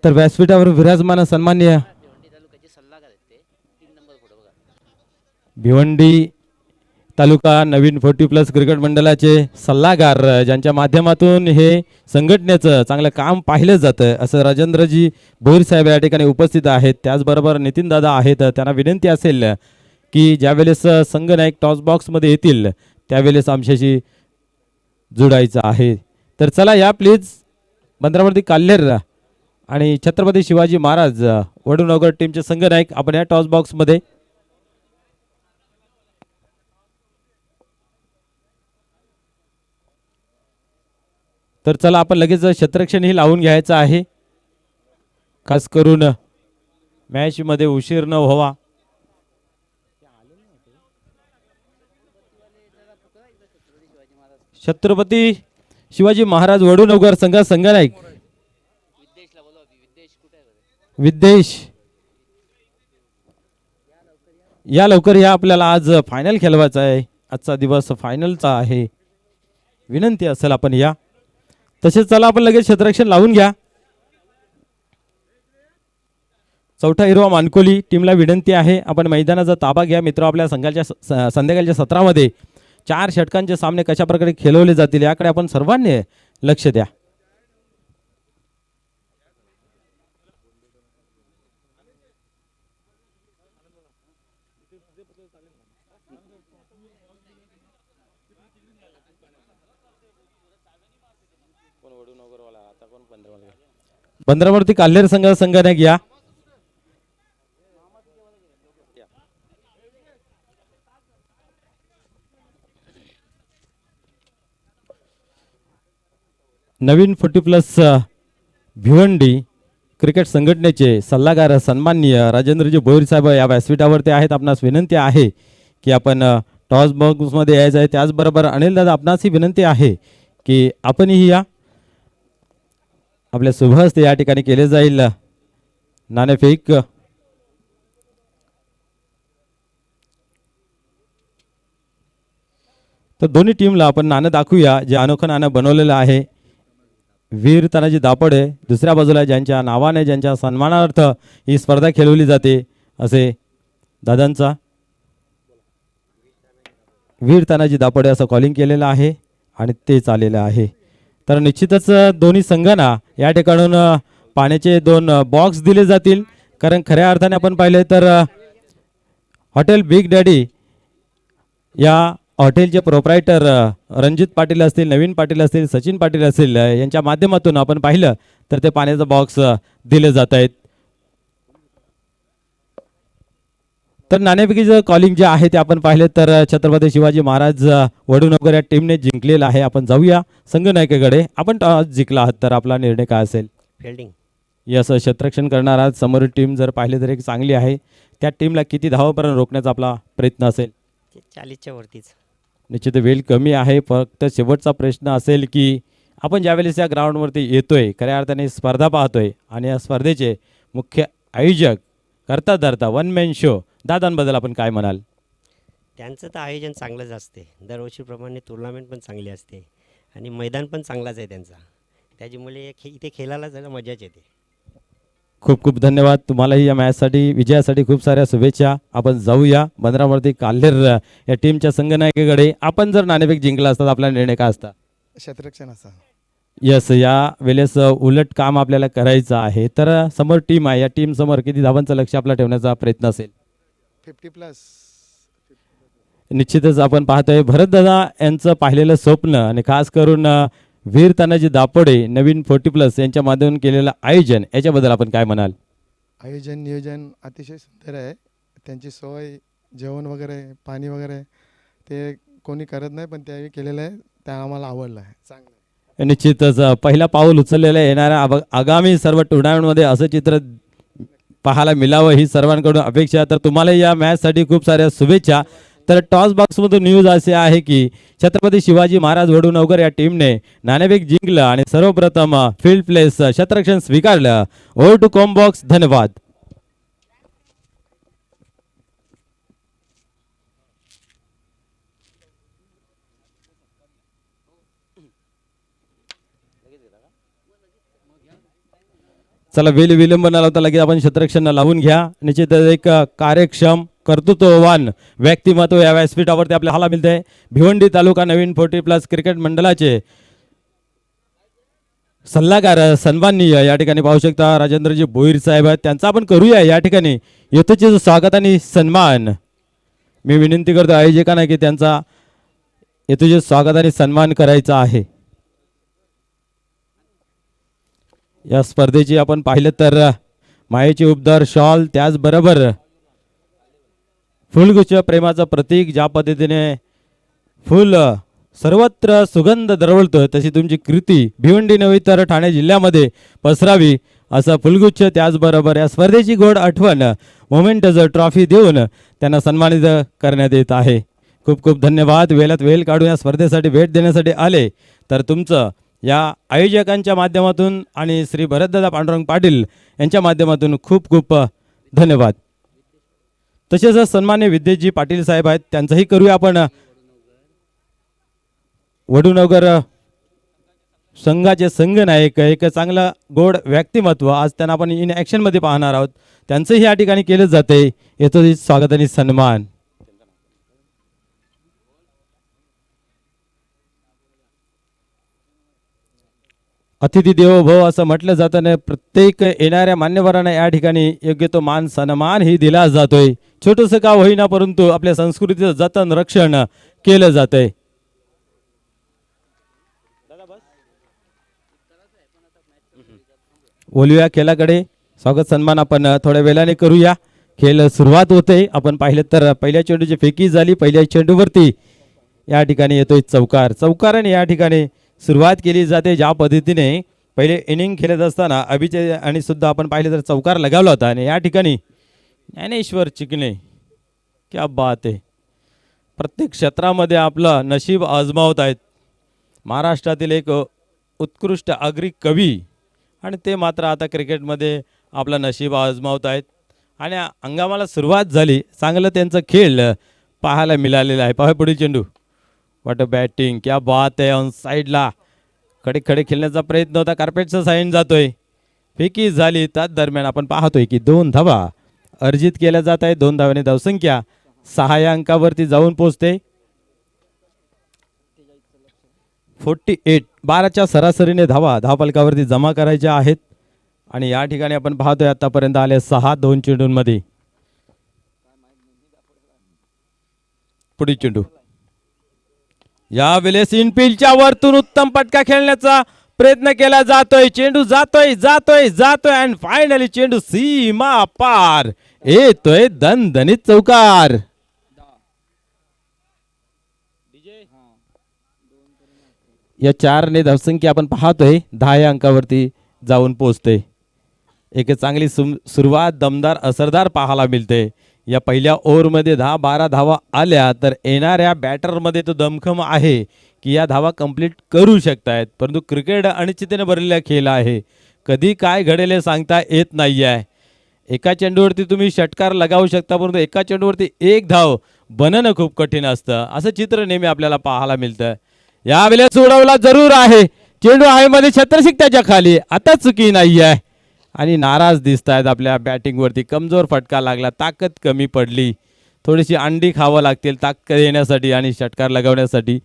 तर व्यासपीठावर विराजमान सन्मान्य भिवंडी तालुका नवीन 40+ क्रिकेट मंडळाचे सल्लागार, ज्यांच्या माध्यमातून हे संघटनेचं चांगलं काम पाहिलं जातं असं राजेंद्रजी भोईर साहेब या ठिकाणी उपस्थित आहेत. त्याचबरोबर नितीन दादा आहेत. त्यांना विनंती असेल की ज्यावेळेस संघनायक टॉस बॉक्समध्ये येतील त्यावेळेस आमच्याशी जोडायचं आहे. तर चला या प्लीज. बंदरावरती काल्हेर आणि छत्रपती शिवाजी महाराज वडूनवगर टीमचे संघनायक आपण या टॉस बॉक्समध्ये. तर चला आपण लगेच क्षेत्ररक्षणही लावून घ्यायचं आहे, खास करून मॅच मध्ये उशीर न व्हावा. छत्रपती शिवाजी महाराज वडूनवगर संघनायक विद्देश या लवकर या, आपल्याला आज फायनल खेळवायचा आहे. आजचा दिवस फायनलचा आहे. विनंती असेल आपण या. तसेच चला आपण लगेच क्षेत्ररक्षण लावून घ्या. चौथा हिरवा मानकोली टीमला विनंती आहे आपण मैदानाचा ताबा घ्या. मित्र आपल्या संघाच्या संध्याकाळच्या सत्रामध्ये 4 षटकांचे सामने कशा प्रकारे खेळवले जातील याकडे आपण सर्वांनी लक्ष द्या. बंदरावरती काल्हेर संघाने घ्या. नवीन 40+ भिवंडी क्रिकेट संघटनेचे सल्लागार सन्माननीय राजेंद्रजी भोईर साहेब या व्यासपीठावरती आहेत. आपणास विनंती आहे की आपण टॉस बॉक्समध्ये यायचं आहे. त्याचबरोबर अनिल दादा आपणासही विनंती आहे की आपणही या. आपल्या शुभ हस्ते या ठिकाणी केले जाईल नाणेफेक. तर दोन्ही टीमला आपण नाणं दाखवूया जे अनोखं नाणं बनवलेलं आहे. वीर तानाजी दापडे दुसऱ्या बाजूला ज्यांच्या नावाने ज्यांच्या सन्मानार्थ ही स्पर्धा खेळवली जाते असे दादांचा वीर तानाजी दापडे असं कॉलिंग केलेलं आहे आणि तेच आलेलं आहे. तर निश्चितच दोन्ही संघांना या ठिकाणून पाण्याचे 2 बॉक्स दिले जातील. कारण खऱ्या अर्थाने आपण पाहिले तर हॉटेल बिग डॅडी या हॉटेलचे प्रोप्रायटर रणजित पाटील असतील, नवीन पाटील असतील, सचिन पाटील असतील यांच्या माध्यमातून आपण पाहिलं तर ते पाण्याचा बॉक्स दिले जात आहेत. तर नाणेफेकीचं कॉलिंग जे आहे ते आपण पाहिले तर छत्रपती शिवाजी महाराज वडूनगर या टीमने जिंकलेलं आहे. आपण जाऊया संघनायकाकडे. आपण टॉस जिंकला आहात तर आपला निर्णय काय असेल? फिल्डिंग. यस, क्षेत्ररक्षण करणारा समोर टीम जर पाहिले तर एक चांगली आहे. त्या टीमला किती धावापर्यंत रोखण्याचा आपला प्रयत्न असेल? 40च्या वरतीच. निश्चित वेळ कमी आहे. फक्त शेवटचा प्रश्न असेल की आपण ज्यावेळेस या ग्राउंडवरती येतोय खऱ्या अर्थाने स्पर्धा पाहतोय आणि या स्पर्धेचे मुख्य आयोजक करता धरता वन मॅन शो दादांबद्दल आपण काय म्हणाल? त्यांचं तर आयोजन चांगलंच असते. दरवर्षीप्रमाणे टुर्नामेंट पण चांगली असते आणि मैदान पण चांगलाच आहे त्यांचा. त्याच्यामुळे इथे खेळायला जरा मजाच येते. खूप खूप धन्यवाद. तुम्हालाही या मॅचसाठी विजयासाठी खूप साऱ्या शुभेच्छा. आपण जाऊया बंदरावरती काल्हेर या टीमच्या संघनायकाकडे. आपण जर नाणेफेक जिंकला असता आपला निर्णय काय असता? क्षेत्ररक्षण असा. यस, या वेळेस उलट काम आपल्याला करायचं आहे. तर समोर टीम आहे, या टीम समोर किती धावांचं लक्ष आपला ठेवण्याचा प्रयत्न असेल? 50+. निश्चितच आपण पाहतोय भरतदादा यांचं पाहिलेलं स्वप्न आणि खास करून वीर तानाजी दापोडे नवीन 40+ यांच्या माध्यमातून केलेलं आयोजन याच्याबद्दल आपण काय म्हणाल? आयोजन नियोजन अतिशय सुंदर आहे. त्यांची सोय जेवण वगैरे पाणी वगैरे ते कोणी करत नाही पण त्यावेळी केलेलं आहे. त्या आम्हाला आवडलं आहे. चांगलं आहे. निश्चितच पहिला पाऊल उचललेलं आहे. येणाऱ्या आगामी सर्व टुर्नामेंटमध्ये असं चित्र पाहायला मिळावं ही सर्वांकडून अपेक्षा. तर तुम्हाला या मॅचसाठी खूप साऱ्या शुभेच्छा. तर टॉस बॉक्समधून न्यूज असे आहे की छत्रपती शिवाजी महाराज वडूनगर या टीमने नाणेफेक जिंकलं आणि सर्वप्रथम फील्ड प्लेस क्षेत्ररक्षण स्वीकारलं. Over to comm box. धन्यवाद. चला वेळ विलंब न लावता लगेच आपण क्षेत्ररक्षण लावून घ्या. निश्चित एक कार्यक्षम कर्तृत्ववान व्यक्तिमत्व या व्यासपीठावरती आपल्याला मिळते. भिवंडी तालुका नवीन 40+ क्रिकेट मंडळाचे सल्लागार सन्माननीय या ठिकाणी पाहू शकता राजेंद्रजी भोईर साहेब आहेत. त्यांचा आपण करूया या ठिकाणी यथोचित स्वागत आणि सन्मान. मी विनंती करतो आयोजकांना की त्यांचा यथोचित स्वागत आणि सन्मान करायचा आहे. या स्पर्धेची आपण पाहिलं तर मायेची उपदार शॉल त्याचबरोबर फुलगुच्छ प्रेमाचं प्रतीक ज्या पद्धतीने फुल सर्वत्र सुगंध दरवळतो तशी तुमची कृती भिवंडी नव्हे तर ठाणे जिल्ह्यामध्ये पसरावी असं फुलगुच्छ त्याचबरोबर या स्पर्धेची गोड आठवण मोमेंटच ट्रॉफी देऊन त्यांना सन्मानित करण्यात येत आहे. खूप खूप धन्यवाद. वेळात वेळ काढून या स्पर्धेसाठी भेट देण्यासाठी आले तर तुमचं या आयोजकांच्या माध्यमातून आणि श्री भरतदादा पांडुरंग पाटील यांच्या माध्यमातून खूप खूप धन्यवाद. तसेच सन्मान्य विद्येशजी पाटील साहेब आहेत, त्यांचाही करूया आपण. वडूनगर संघाचे संघनायक, एक चांगला गोड व्यक्तिमत्व, आज त्यांना आपण इन ॲक्शनमध्ये पाहणार आहोत. त्यांचंही या ठिकाणी केलं जाते. येतो स्वागत आणि सन्मान. अतिथी देवो भव असं म्हटलं जातं ना, प्रत्येक येणाऱ्या मान्यवरांना या ठिकाणी योग्य तो मान सन्मान ही दिला जातोय. छोटंसं का होईना, परंतु आपल्या संस्कृतीचं जतन रक्षण केलं जातंय. बोलूया खेळाकडे. स्वागत सन्मान आपण थोड्या वेळाने करूया. खेळ सुरुवात होते. आपण पाहिलं तर पहिल्या चेंडूची फेकी झाली. पहिल्या चेंडूवरती या ठिकाणी येतोय चौकार. चौकाराने या ठिकाणी सुरुवात केली जाते. ज्या पद्धतीने पहिले इनिंग खेळत असताना अभिजय आणि सुद्धा आपण पाहिलं तर चौकार लगावला होता. आणि या ठिकाणी ज्ञानेश्वर चिकणे, क्या बात आहे, प्रत्येक क्षेत्रामध्ये आपलं नशीब आजमावत आहेत. महाराष्ट्रातील एक उत्कृष्ट आगरी कवी, आणि ते मात्र आता क्रिकेटमध्ये आपलं नशीब आजमावत आहेत. आणि हंगामाला सुरुवात झाली. चांगलं त्यांचं खेळ पाहायला मिळालेलं आहे. पाहा पुढील चेंडू. वॉट अ बॅटिंग, क्या बात आहे. ऑन साईडला खडे खडे खेळण्याचा प्रयत्न होता. कार्पेटचा साईन जातोय. फेकी झाली. त्याच दरम्यान आपण पाहतोय की 2 धावा अर्जित केल्या जात आहे. 2 धावाने धावसंख्या 6 या अंकावरती जाऊन पोहोचते. 48 12च्या सरासरीने धावा धावफलकावरती जमा करायच्या आहेत. आणि या ठिकाणी आपण पाहतोय आतापर्यंत आले 6 2 चेंडूंमध्ये. पुढील चेंडू. यावेळेस इनफिल्डच्या वरतून उत्तम पटका खेळण्याचा प्रयत्न केला जातोय. चेंडू जातोय जातोय जातोय आणि फायनली चेंडू सीमा पार येतोय. दणदणीत चौकार. या 4ने धावसंख्या आपण पाहतोय 10 या अंकावरती जाऊन पोहोचते. एक चांगली सुरुवात दमदार असरदार पाहायला मिळते. या पहिल्या ओव्हरमध्ये 10-12 धावा आल्या तर येणाऱ्या बॅटरमध्ये तो दमखम आहे की या धावा कंप्लीट करू शकतायत. परंतु क्रिकेट अनिश्चिततेने भरलेला खेळ आहे. कधी काय घडेल हे सांगता येत नाही आहे. एका चेंडूवरती तुम्ही षटकार लगावू शकता, परंतु एका चेंडूवरती एक धाव बनणं खूप कठीण असतं. असं चित्र नेहमी आपल्याला पाहायला मिळतं. यावेळेस उडवला जरूर आहे. चेंडू आहे मध्ये छत्रशिक त्याच्या खाली. आता चुकी नाही आहे. आणि नाराज दिसत आहेत आपल्या बॅटिंगवरती. कमजोर फटका लागला. ताकद कमी पडली. थोडीशी अंडी खावं लागतील ताकद येण्यासाठी आणि षटकार लगावण्यासाठी.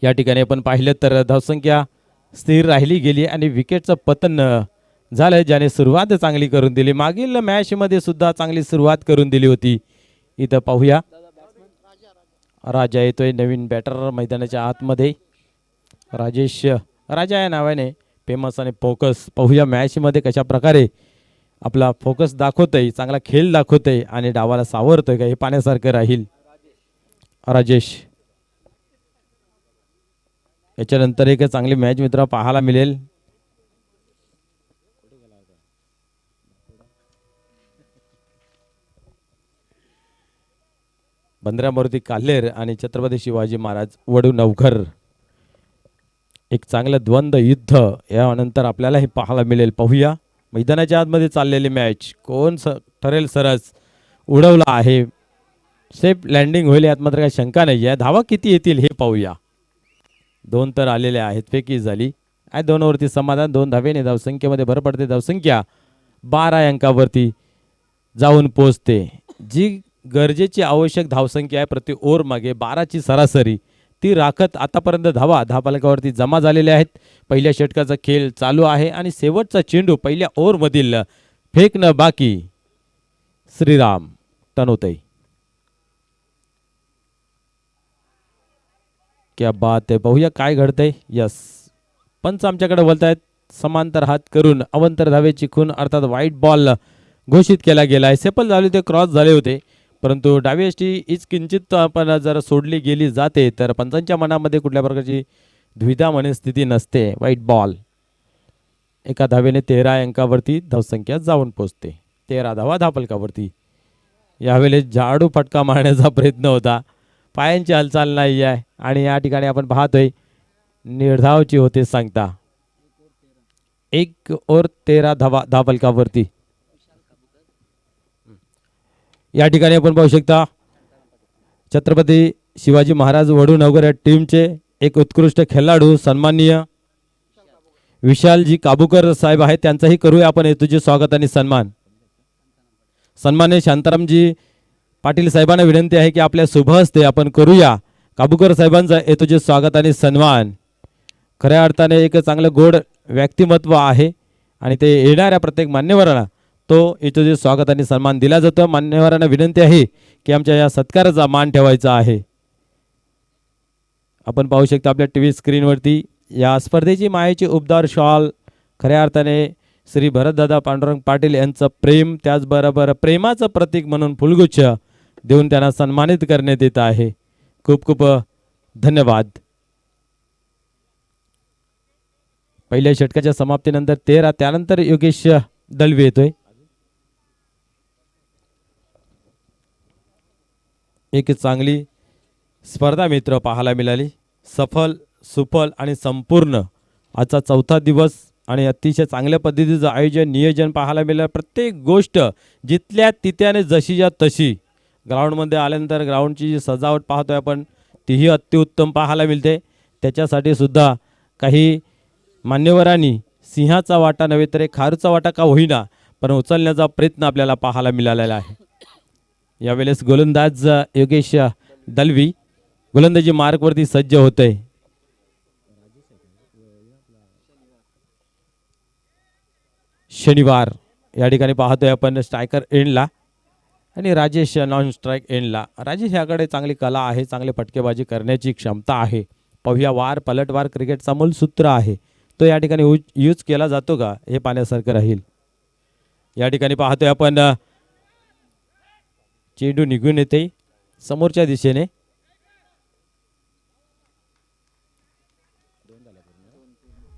या ठिकाणी आपण पाहिलं तर धावसंख्या स्थिर राहिली गेली आणि विकेटचं पतन झालं, ज्याने सुरुवात चांगली करून दिली. मागील मॅचमध्ये सुद्धा चांगली सुरुवात करून दिली होती. इथं पाहूया राजा येतोय नवीन बॅटर मैदानाच्या आतमध्ये. राजेश राजा या नावाने फेमस आणि फोकस. पाहूया मॅचमध्ये कशा प्रकारे आपला फोकस दाखवतोय, चांगला खेळ दाखवतोय आणि डावाला सावरतोय का हे पाहण्यासारखं राहील. राजेश याच्यानंतर एक चांगली मॅच मित्र पाहायला मिळेल. बंद्रा मारुती काल्हेर आणि छत्रपती शिवाजी महाराज वडूनवघर. एक चांगलं द्वंद्व युद्ध यानंतर आपल्याला हे पाहायला मिळेल. पाहूया मैदानाच्या आतमध्ये चाललेली मॅच. कोण ठरेल सरस. उडवला आहे. सेफ लँडिंग होईल यात मात्र काही शंका नाही आहे. धावा किती येतील हे पाहूया. 2 तर आलेले आहेत. फेकी झाली. 2 वरती समाधान. 2 धावेने धावसंख्येमध्ये भर पडते. धावसंख्या 12 अंकावरती जाऊन पोहोचते. जी गरजेची आवश्यक धावसंख्या आहे प्रति ओव्हर मागे 12ची सरासरी, ती राखत आतापर्यंत धावा धावफलकावरती जमा झालेल्या आहेत. पहिल्या षटकाचा खेळ चालू आहे आणि शेवटचा चेंडू पहिल्या ओव्हरमधील फेकणं बाकी. श्रीराम टनोतय. क्या बात आहे. पाहूया काय घडतंय. यस, पंच आमच्याकडे बोलतायत. समांतर हात करून अवंतर धावेची खून अर्थात व्हाईट बॉल घोषित केला गेला आहे. सेपल झाले होते, क्रॉस झाले होते, परंतु डावी यष्टी हीच किंचित आपण जर सोडली गेली जाते तर पंचांच्या मनामध्ये कुठल्या प्रकारची द्विधा मनस्थिती नसते. वाईट बॉल. एका धावेने 13 अंकावरती धावसंख्या जाऊन पोचते. 13 धावा धापलकावरती. यावेळेस जाडू फटका मारण्याचा प्रयत्न होता, पायांची हालचाल नाही आहे आणि या ठिकाणी आपण पाहतोय निर्धावची होते सांगता. 1 ओव्हर 13 धावा धापलकावरती. या ठिकाणी आपण पाहू शकता छत्रपती शिवाजी महाराज वडूनगर या टीमचे एक उत्कृष्ट खेळाडू सन्माननीय विशालजी काबूकर साहेब आहेत. त्यांचाही करूया आपण हेतूचे स्वागत आणि सन्मान. सन्माननीय शांतारामजी पाटील साहेबांना विनंती आहे की आपल्या शुभ हस्ते आपण करूया काबूकर साहेबांचा हेतूचे स्वागत आणि सन्मान. खऱ्या अर्थाने एक चांगलं गोड व्यक्तिमत्व आहे आणि ते येणाऱ्या प्रत्येक मान्यवरांना तो हेतूचे स्वागत आणि सन्मान दिला जातो. मान्यवरांना विनंती आहे की आमच्या या सत्काराचा मान ठेवायचा आहे. आपण पाहू शकता आपल्या टी व्ही स्क्रीनवरती या स्पर्धेची मायेची उबदार शॉल खऱ्या अर्थाने श्री भरतदादा पांडुरंग पाटील यांचं प्रेम, त्याचबरोबर प्रेमाचं प्रतीक म्हणून फुलगुच्छ देऊन त्यांना सन्मानित करण्यात येत आहे. खूप खूप धन्यवाद. पहिल्या षटकाच्या समाप्तीनंतर 13 त्यानंतर योगेश दळवी येतोय. एक चांगली स्पर्धा मित्र पाहायला मिळाली. सफल सुफल आणि संपूर्ण आजचा 4था दिवस आणि अतिशय चांगल्या पद्धतीचं आयोजन नियोजन पाहायला मिळालं. प्रत्येक गोष्ट जिथल्या तिथ्याने जशीच्या तशी ग्राउंडमध्ये आल्यानंतर ग्राउंडची जी सजावट पाहतोय आपण तीही अत्युत्तम पाहायला मिळते. त्याच्यासाठी सुद्धा काही मान्यवरांनी सिंहाचा वाटा नव्हे तर एक खारूचा वाटा का होईना पण उचलण्याचा प्रयत्न आपल्याला पाहायला मिळालेला आहे. यावेळेस गोलंदाज योगेश दळवी गोलंदाजी मार्कवरती सज्ज होतोय. शनिवार या ठिकाणी पाहतोय आपण स्ट्रायकर एंडला आणि राजेश नॉन स्ट्राईक एंडला. राजेश याकडे चांगली कला आहे, चांगली फटकेबाजी करण्याची क्षमता आहे. पाहूया वार पलटवार क्रिकेटचा मूल सूत्र आहे तो या ठिकाणी यूज केला जातो का हे पाहण्यासारखं राहील. या ठिकाणी पाहतोय आपण चेंडू निघून येते समोरच्या दिशेने.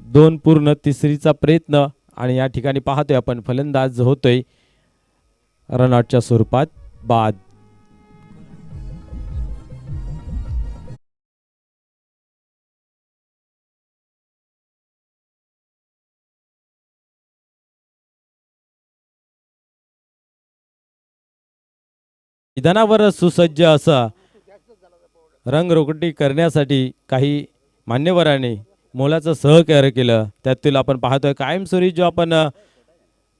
दोन पूर्ण तिसरीचा प्रयत्न आणि या ठिकाणी पाहतोय आपण फलंदाज होतोय रनआउटच्या स्वरूपात बाद. मैदानावर सुसज्ज असं रंगरोगटी करण्यासाठी काही मान्यवरांनी मोलाचं सहकार्य केलं. त्यातील आपण पाहतोय कायमस्वरूपी जो आपण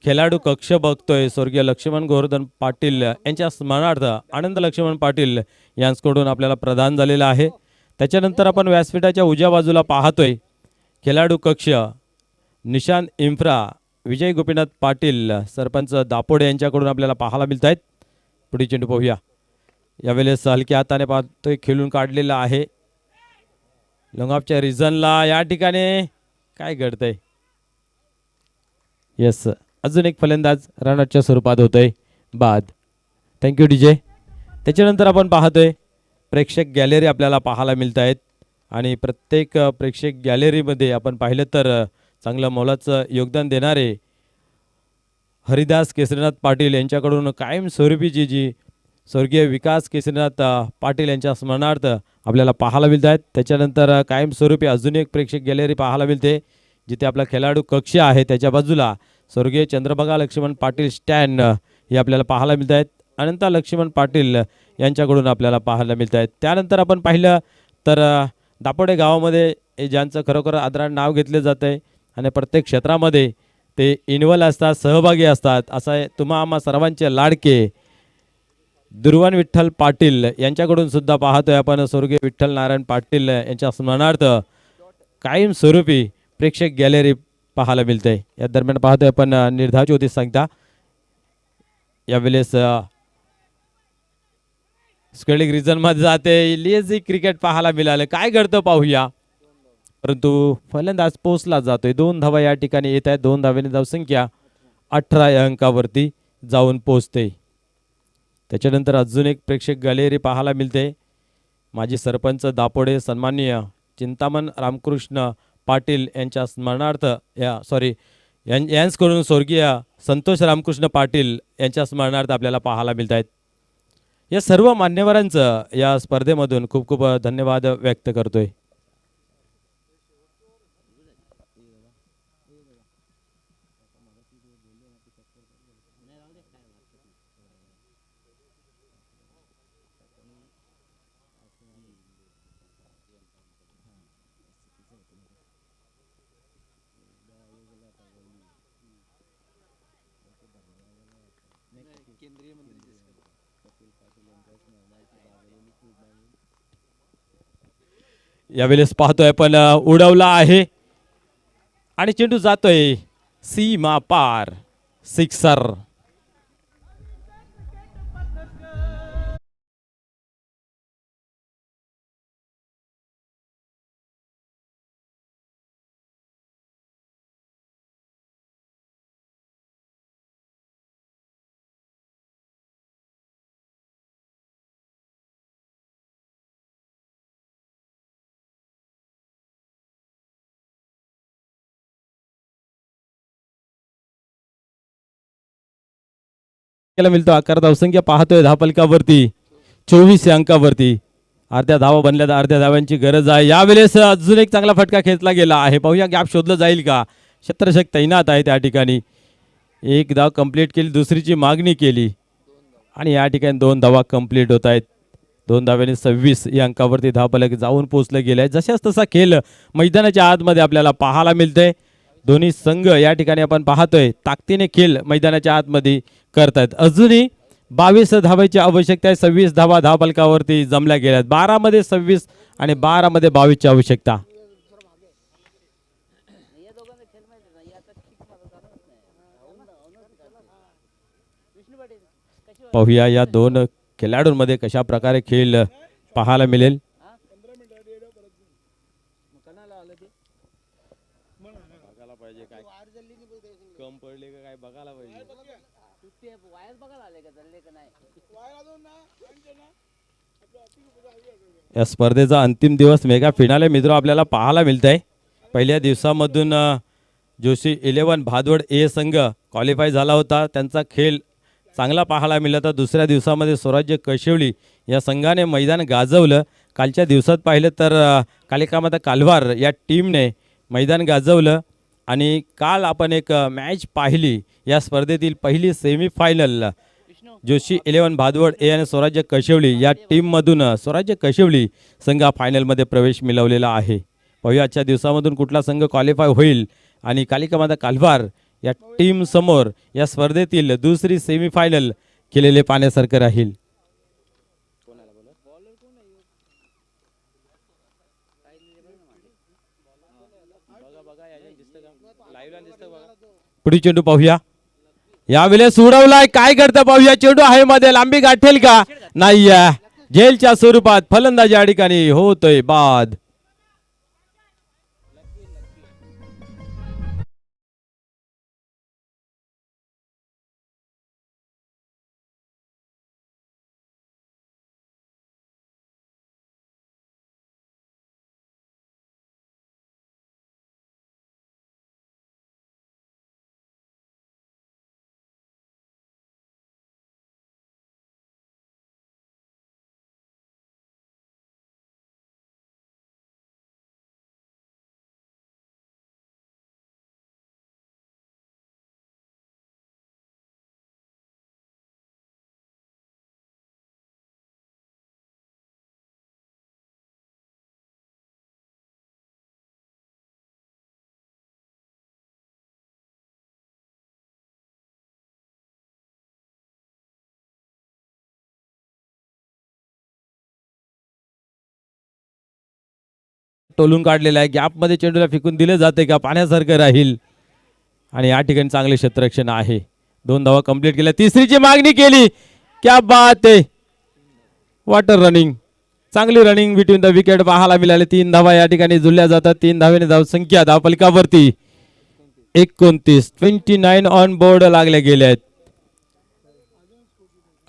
खेळाडू कक्ष बघतोय स्वर्गीय लक्ष्मण गोवर्धन पाटील यांच्या स्मरणार्थ आनंद लक्ष्मण पाटील यांच्याकडून आपल्याला प्रदान झालेला आहे. त्याच्यानंतर आपण व्यासपीठाच्या उजव्या बाजूला पाहतोय खेळाडू कक्ष निशांत इन्फ्रा विजय गोपीनाथ पाटील सरपंच दापोडे यांच्याकडून आपल्याला पाहायला मिळत आहेत. पुढे चेंडू पाहूया. यावेळेस हलक्या हाताने पाहतोय खेळून काढलेला आहे लॉंगऑफच्या रिझनला. या ठिकाणी काय घडतंय. येस अजून एक फलंदाज रनआउटच्या स्वरूपात होतोय बाद. Thank you DJ. त्याच्यानंतर आपण पाहतोय प्रेक्षक गॅलरी आपल्याला पाहायला मिळत आहेत आणि प्रत्येक प्रेक्षक गॅलरीमध्ये आपण पाहिलं तर चांगलं मोलाचं योगदान देणारे हरिदास केसरीनाथ पाटील यांच्याकडून कायमस्वरूपीची जी स्वर्गीय विकास केसरीनाथ पाटील यांच्या स्मरणार्थ आपल्याला पाहायला मिळत आहेत. त्याच्यानंतर कायमस्वरूपी अजून एक प्रेक्षक गॅलरी पाहायला मिळते जिथे आपला खेळाडू कक्ष आहे त्याच्या बाजूला स्वर्गीय चंद्रभागा लक्ष्मण पाटील स्टँड हे आपल्याला पाहायला मिळत आहेत. अनंता लक्ष्मण पाटील यांच्याकडून आपल्याला पाहायला मिळत आहेत. त्यानंतर आपण पाहिलं तर दापोडे गावामध्ये ज्यांचं खरोखर आदराने नाव घेतलं जातं आहे आणि प्रत्येक क्षेत्रामध्ये ते इन्व्हॉल्व असतात, सहभागी असतात. असं तुम्हा आम्हा सर्वांचे लाडके दुर्वान विठ्ठल पाटील यांच्याकडून सुद्धा पाहतोय आपण स्वर्गीय विठ्ठल नारायण पाटील यांच्या स्मरणार्थ कायमस्वरूपी प्रेक्षक गॅलरी पाहायला मिळते. या दरम्यान पाहतोय आपण निर्धाव ज्योतिष सांगता यावेळेस स्केलिंग रिजनमध्ये जाते लेझी क्रिकेट पाहायला मिळालं. काय घडतं पाहूया. परंतु फलंदाज पोचला जातोय. 2 धावा या ठिकाणी येत आहेत. 2 धावेने धावसंख्या 18 या अंकावरती जाऊन पोचते. त्याच्यानंतर अजून एक प्रेक्षक गॅलरी पाहायला मिळते. माजी सरपंच दापोडे सन्माननीय चिंतामण रामकृष्ण पाटील यांच्या स्मरणार्थ यांच्याकडून स्वर्गीय संतोष रामकृष्ण पाटील यांच्या स्मरणार्थ आपल्याला पाहायला मिळत आहेत. या सर्व मान्यवरांचं या स्पर्धेमधून खूप खूप धन्यवाद व्यक्त करतोय. यावेळेस पाहतोय पण उडवला आहे आणि चेंडू जातोय सीमा पार, सिक्सर. मिळतो आकार धावसंख्या पाहतोय धापलकावरती 24 या अंकावरती. अर्ध्या धावा बनल्या तर अर्ध्या धावांची गरज आहे. यावेळेस अजून एक चांगला फटका खेचला गेला आहे. पाहूया गॅप शोधलं जाईल का. क्षेत्ररक्षक तैनात आहे त्या ठिकाणी. एक धाव कंप्लीट केली, दुसरीची मागणी केली आणि या ठिकाणी 2 धावा कंप्लीट होत आहेत. 2 धाव्याने 26 या अंकावरती धावफलक जाऊन पोहोचलं गेलं आहे. जशाच तसा खेळ मैदानाच्या आतमध्ये आपल्याला पाहायला मिळतंय. दोन्ही संघ या ठिकाणी आपण पाहतोय ताकदीने खेळ मैदानाच्या आतमध्ये करतायत. अजूनही 22 धावांची आवश्यकता आहे. 26 धावा धावफलकावरती जमल्या गेल्यात. 12 मध्ये 26 आणि 12 मध्ये 22 ची आवश्यकता. पाहूया या दोन खेळाडूंमध्ये कशा प्रकारे खेळ पाहायला मिळेल. या स्पर्धेचा अंतिम दिवस मेगा फिनाले मित्र आपल्याला पाहायला मिळत आहे. पहिल्या दिवसामधून जोशी 11 भादवड ए संघ क्वालिफाय झाला होता. त्यांचा खेळ चांगला पाहायला मिळाला. तर दुसऱ्या दिवसामध्ये स्वराज्य कशिवली या संघाने मैदान गाजवलं. कालच्या दिवसात पाहिलं तर कालिकामाता कालवार या टीमने मैदान गाजवलं. आणि काल आपण एक मॅच पाहिली. या स्पर्धेतील पहिली सेमीफायनल जोशी 11 भादवड ए आणि स्वराज्य कशिवली या टीममधून स्वराज्य कशिवली संघ फायनलमध्ये प्रवेश मिळवलेला आहे. पाहूया आजच्या दिवसामधून कुठला संघ क्वालिफाय होईल आणि कालिकामाता कालवार या टीम समोर या स्पर्धेतील दुसरी सेमीफायनल केलेले पाहण्यासारखं राहील. पुढील चेंडू पाहूया. यावेळेस उडवलाय, काय करतं पाहूया. चेंडू आहे मध्ये, लांबी गाठेल का नाही. झेलच्या स्वरूपात फलंदाजी या ठिकाणी होतोय बाद. टोलून काढलेला आहे. गॅपमध्ये चेंडूला फेकून दिले जाते का पाण्यासारखं राहील. आणि या ठिकाणी चांगले क्षेत्ररक्षण आहे. 2 धावा कंप्लीट केल्या. तिसरीची मागणी केली. क्या बात आहे. वॉटर रनिंग, चांगली रनिंग बिटवीन द विकेट पाहायला मिळाले. 3 धावा या ठिकाणी जुळल्या जातात. 3 धावेने धावसंख्या धावफलकावरती 29 ऑन बोर्ड लागले गेले आहेत.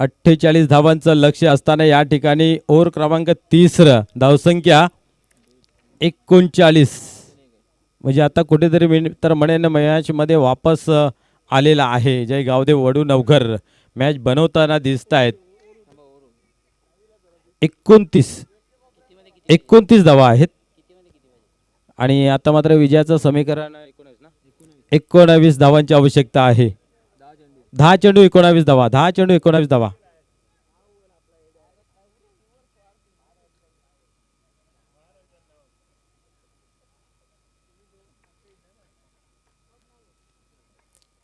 48 धावांचं लक्ष असताना या ठिकाणी ओव्हर क्रमांक 30 धावसंख्या 39. म्हणजे आता कुठेतरी मी तर म्हणेन मॅचमध्ये वापस आलेला आहे जय गावदेव वडूनवघर. मॅच बनवताना दिसत आहेत. 29 धावा आहेत आणि आता मात्र विजयाचं समीकरण 19 धावांची आवश्यकता आहे. 10 चेंडू 19 धावा. 10 चेंडू 19 धावा.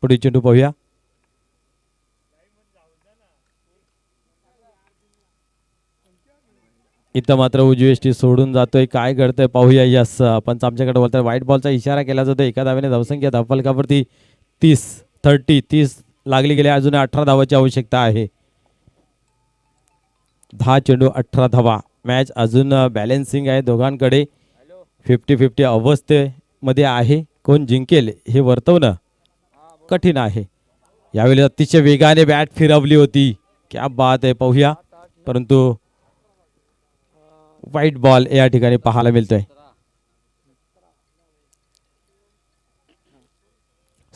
पुढील चेंडू पाहूया. इथं मात्र उजवी सोडून जातोय. काय घडतंय पाहूया. यस पंच आमच्याकडे बोलतोय. व्हाईट बॉलचा इशारा केला जातो. एका धावेने धावसंख्या धावफलकावरती 30 लागली गेली. अजून 18 धावाची आवश्यकता आहे. 10 चेंडू 18 धावा. मॅच अजून बॅलेन्सिंग आहे दोघांकडे. 50-50 अवस्थेमध्ये आहे. कोण जिंकेल हे वर्तवणं कठीण आहे. यावेळी अतिशय वेगाने बॅट फिरवली होती. क्या बात आहे पाहूया. परंतु व्हाईट बॉल या ठिकाणी पाहायला मिळतोय.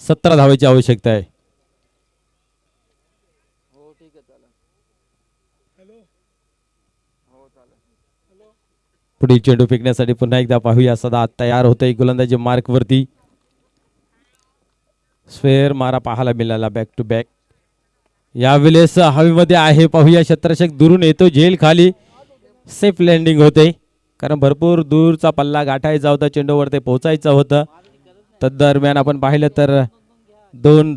17 धावेची आवश्यकता आहे. पुढील चेंडू फेकण्यासाठी पुन्हा एकदा पाहूया. सदा तयार होतोय गोलंदाजी मार्क वरती. स्क्वेअर मारा पाहायला मिळाला बॅक टू बॅक. यावेळेस हवेमध्ये आहे पाहूया. क्षेत्ररक्षक दुरून येतो झेल खाली. सेफ लँडिंग होते कारण भरपूर दूरचा पल्ला गाठायचा होता. चेंडूवर ते पोहोचायचं होतं. तदरम्यान आपण पाहिलं तर 2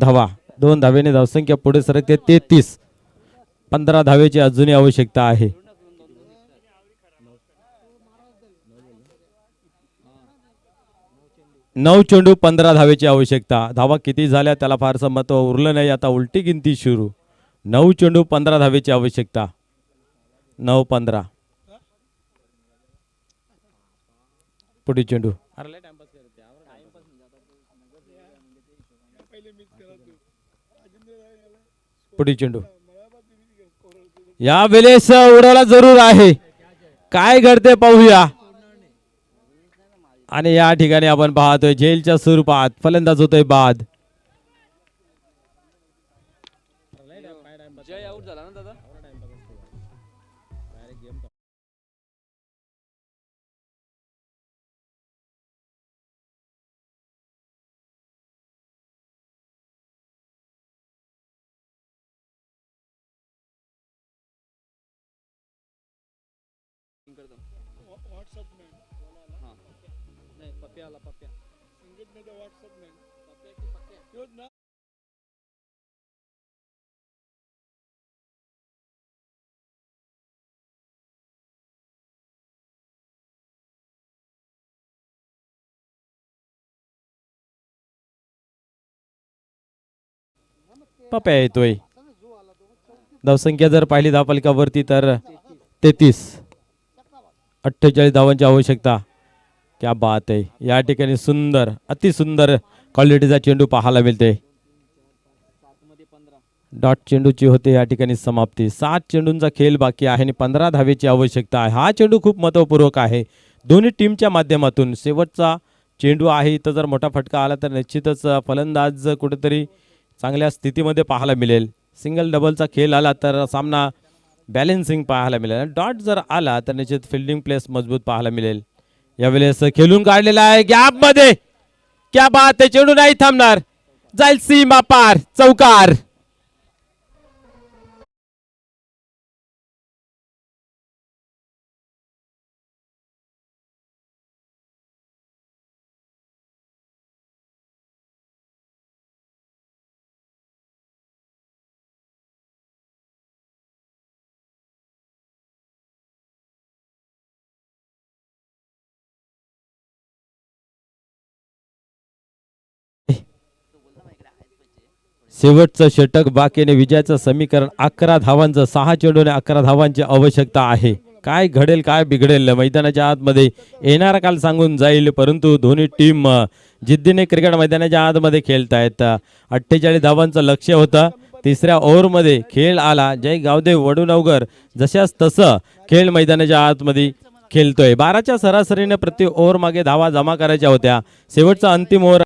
धावेने धावसंख्या पुढे सरकते 33. 15 धावेची अजूनही आवश्यकता आहे. 9 चेंडू 15 धावेची आवश्यकता. धावा किती झाल्या त्याला फारसं महत्व उरलं नाही. आता उलटी गिनती सुरू. 9 चेंडू 15 धावेची आवश्यकता. 9-15. पुढील चेंडू. पुढील चेंडू या वेळेस उडवला जरूर आहे. काय घडते पाहूया. आणि या ठिकाणी आपण पाहतोय झेलच्या स्वरूपात फलंदाज होतोय बाद. पप्या येतोय. धावसंख्या जर पाहिली धावफलकावरती तर 33. 48 धावांची आवश्यकता. क्या बात आहे. या ठिकाणी सुंदर अतिसुंदर क्वालिटीचा चेंडू पाहायला मिळते. डॉट चेंडूची होते या ठिकाणी समाप्ती. 7 चेंडूंचा खेळ बाकी आहे आणि 15 धावेची आवश्यकता आहे. हा चेंडू खूप महत्वपूर्वक आहे दोन्ही टीमच्या माध्यमातून. शेवटचा चेंडू आहे. इथं जर मोठा फटका आला तर निश्चितच फलंदाज कुठेतरी चांगल्या स्थितीमध्ये पाहायला मिळेल. सिंगल डबलचा खेळ आला तर सामना बॅलेन्सिंग पाहायला मिळेल. डॉट जर आला तर निश्चित फिल्डिंग प्लेस मजबूत पाहायला मिळेल. यावेळेस खेळून काढलेला आहे गॅप मध्ये. क्या बात आहे. चेंडू नाही थांबणार. जाईल सीमा पार. चौकार. शेवटचं षटक बाकीने विजयाचं समीकरण 11 धावांचं. 6 चेंडूने 11 धावांची आवश्यकता आहे. काय घडेल काय बिघडेल मैदानाच्या आतमध्ये येणारा काल सांगून जाईल. परंतु दोन्ही टीम जिद्दीने क्रिकेट मैदानाच्या आतमध्ये खेळतायत. 48 धावांचं लक्ष्य होतं. तिसऱ्या ओव्हरमध्ये खेळ आला. जय गावदेव वडूनवघर जशाच तसं खेळ मैदानाच्या आतमध्ये खेळतोय. 12च्या सरासरीने प्रति ओव्हर मागे धावा जमा करायच्या होत्या. शेवटचा अंतिम ओव्हर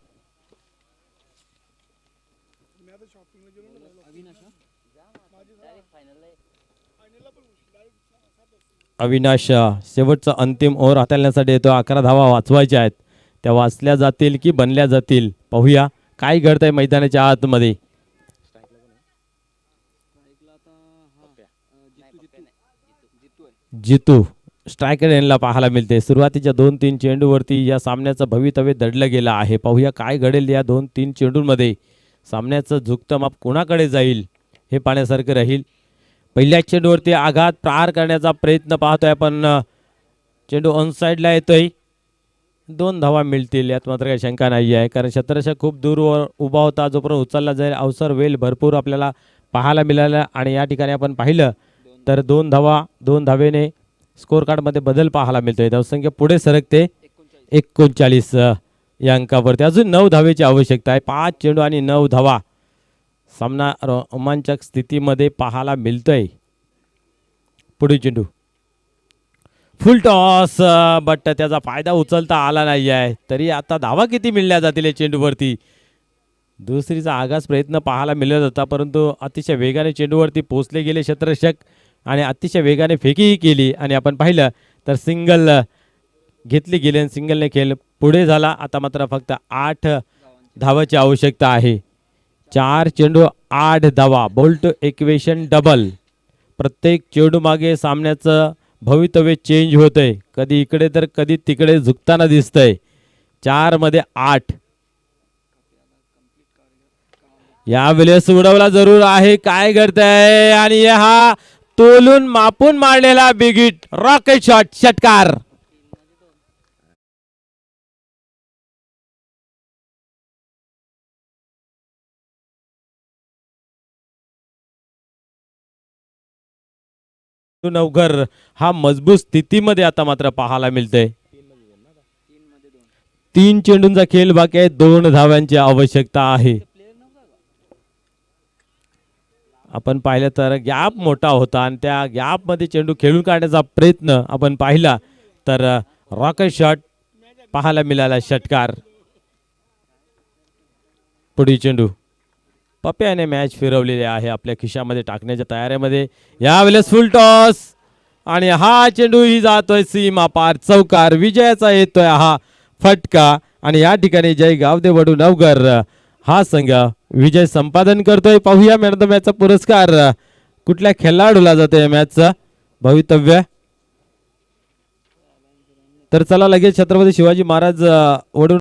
अविनाश शेवटचा अंतिम ओव्हर हाताळण्यासाठी येतो. 11 धावा वाचवायच्या आहेत. त्या वाचल्या जातील की बनल्या जातील पाहूया काय घडतंय मैदानाच्या आतमध्ये. जितू स्ट्रायकर यांना पाहायला मिळते. सुरुवातीच्या 2-3 चेंडूवरती या सामन्याचं भवितव्य दडलं गेलं आहे. पाहूया काय घडेल या 2-3 चेंडूंमध्ये. सामन्याचं झुकतं माप कोणाकडे जाईल हे पाहण्यासारखं राहील. पहिल्या चेंडूवरती आघात प्रहार करण्याचा प्रयत्न पाहतोय आपण. चेंडू ऑन साईडला येतोय. 2 धावा मिळतील यात मात्र काही शंका नाही आहे, कारण क्षेत्ररक्षक खूप दूरवर उभा होता. जोपर्यंत उचलला जाईल अवसर वेल भरपूर आपल्याला पाहायला मिळाला. आणि या ठिकाणी आपण पाहिलं तर 2 धावा 2 धावेने स्कोर कार्डमध्ये बदल पाहायला मिळतोय. धावसंख्या पुढे सरकते 39 या अंकावरती. अजून 9 धावेची आवश्यकता आहे. 5 चेंडू आणि 9 धावा. सामना रोमांचक स्थितीमध्ये पाहायला मिळतोय. पुढे चेंडू फुल टॉस, बट त्याचा फायदा उचलता आला नाही आहे. तरी आता धावा किती मिळल्या जातील या चेंडूवरती. दुसरीचा आगास प्रयत्न पाहायला मिळत होता, परंतु अतिशय वेगाने चेंडूवरती पोहोचले गेले क्षेत्ररक्षक आणि अतिशय वेगाने फेकीही केली. आणि आपण पाहिलं तर सिंगल घेतली गेली आणि सिंगलने खेळ पुढे झाला. आता मात्र फक्त 8 धावाची आवश्यकता आहे. 4 चेंडू 8 धावा. Bolt equation double. प्रत्येक चेंडू मागे सामन्याचं भवितव्य चेंज होतंय. कधी इकडे तर कधी तिकडे झुकताना दिसतंय. 4 मध्ये 8 यावेळेस उडवला जरूर आहे. काय घडतंय आणि हा तोलून मापून मारलेला बिगिट रॉकेट शॉट षटकार. नवघर हा मजबूत स्थितीमध्ये आता मात्र पाहायला मिळतंय. 3 चेंडूंचा खेळ बाकी आहे. 2 धाव्यांची आवश्यकता आहे. आपण पाहिलं तर गॅप मोठा होता आणि त्या गॅपमध्ये चेंडू खेळून काढण्याचा प्रयत्न आपण पाहिला तर रॉकेट शॉट पाहायला मिळाला षटकार. पुढील चेंडू पप्याने मॅच फिरवलेली आहे. आपल्या खिशामध्ये टाकण्याच्या तयारीमध्ये. यावेळेस फुल टॉस आणि हा चेंडू ही जातोय सीमा पार चौकार. विजयाचा येतोय हा फटका आणि या ठिकाणी जय गावदे वडू नवघर हा संघ विजय संपादन करतोय. पाहूया मॅन ऑफ द मॅचचा पुरस्कार कुठल्या खेळाडूला जातोय मॅचचं भवितव्य. तर चला लगेच छत्रपती शिवाजी महाराज वडू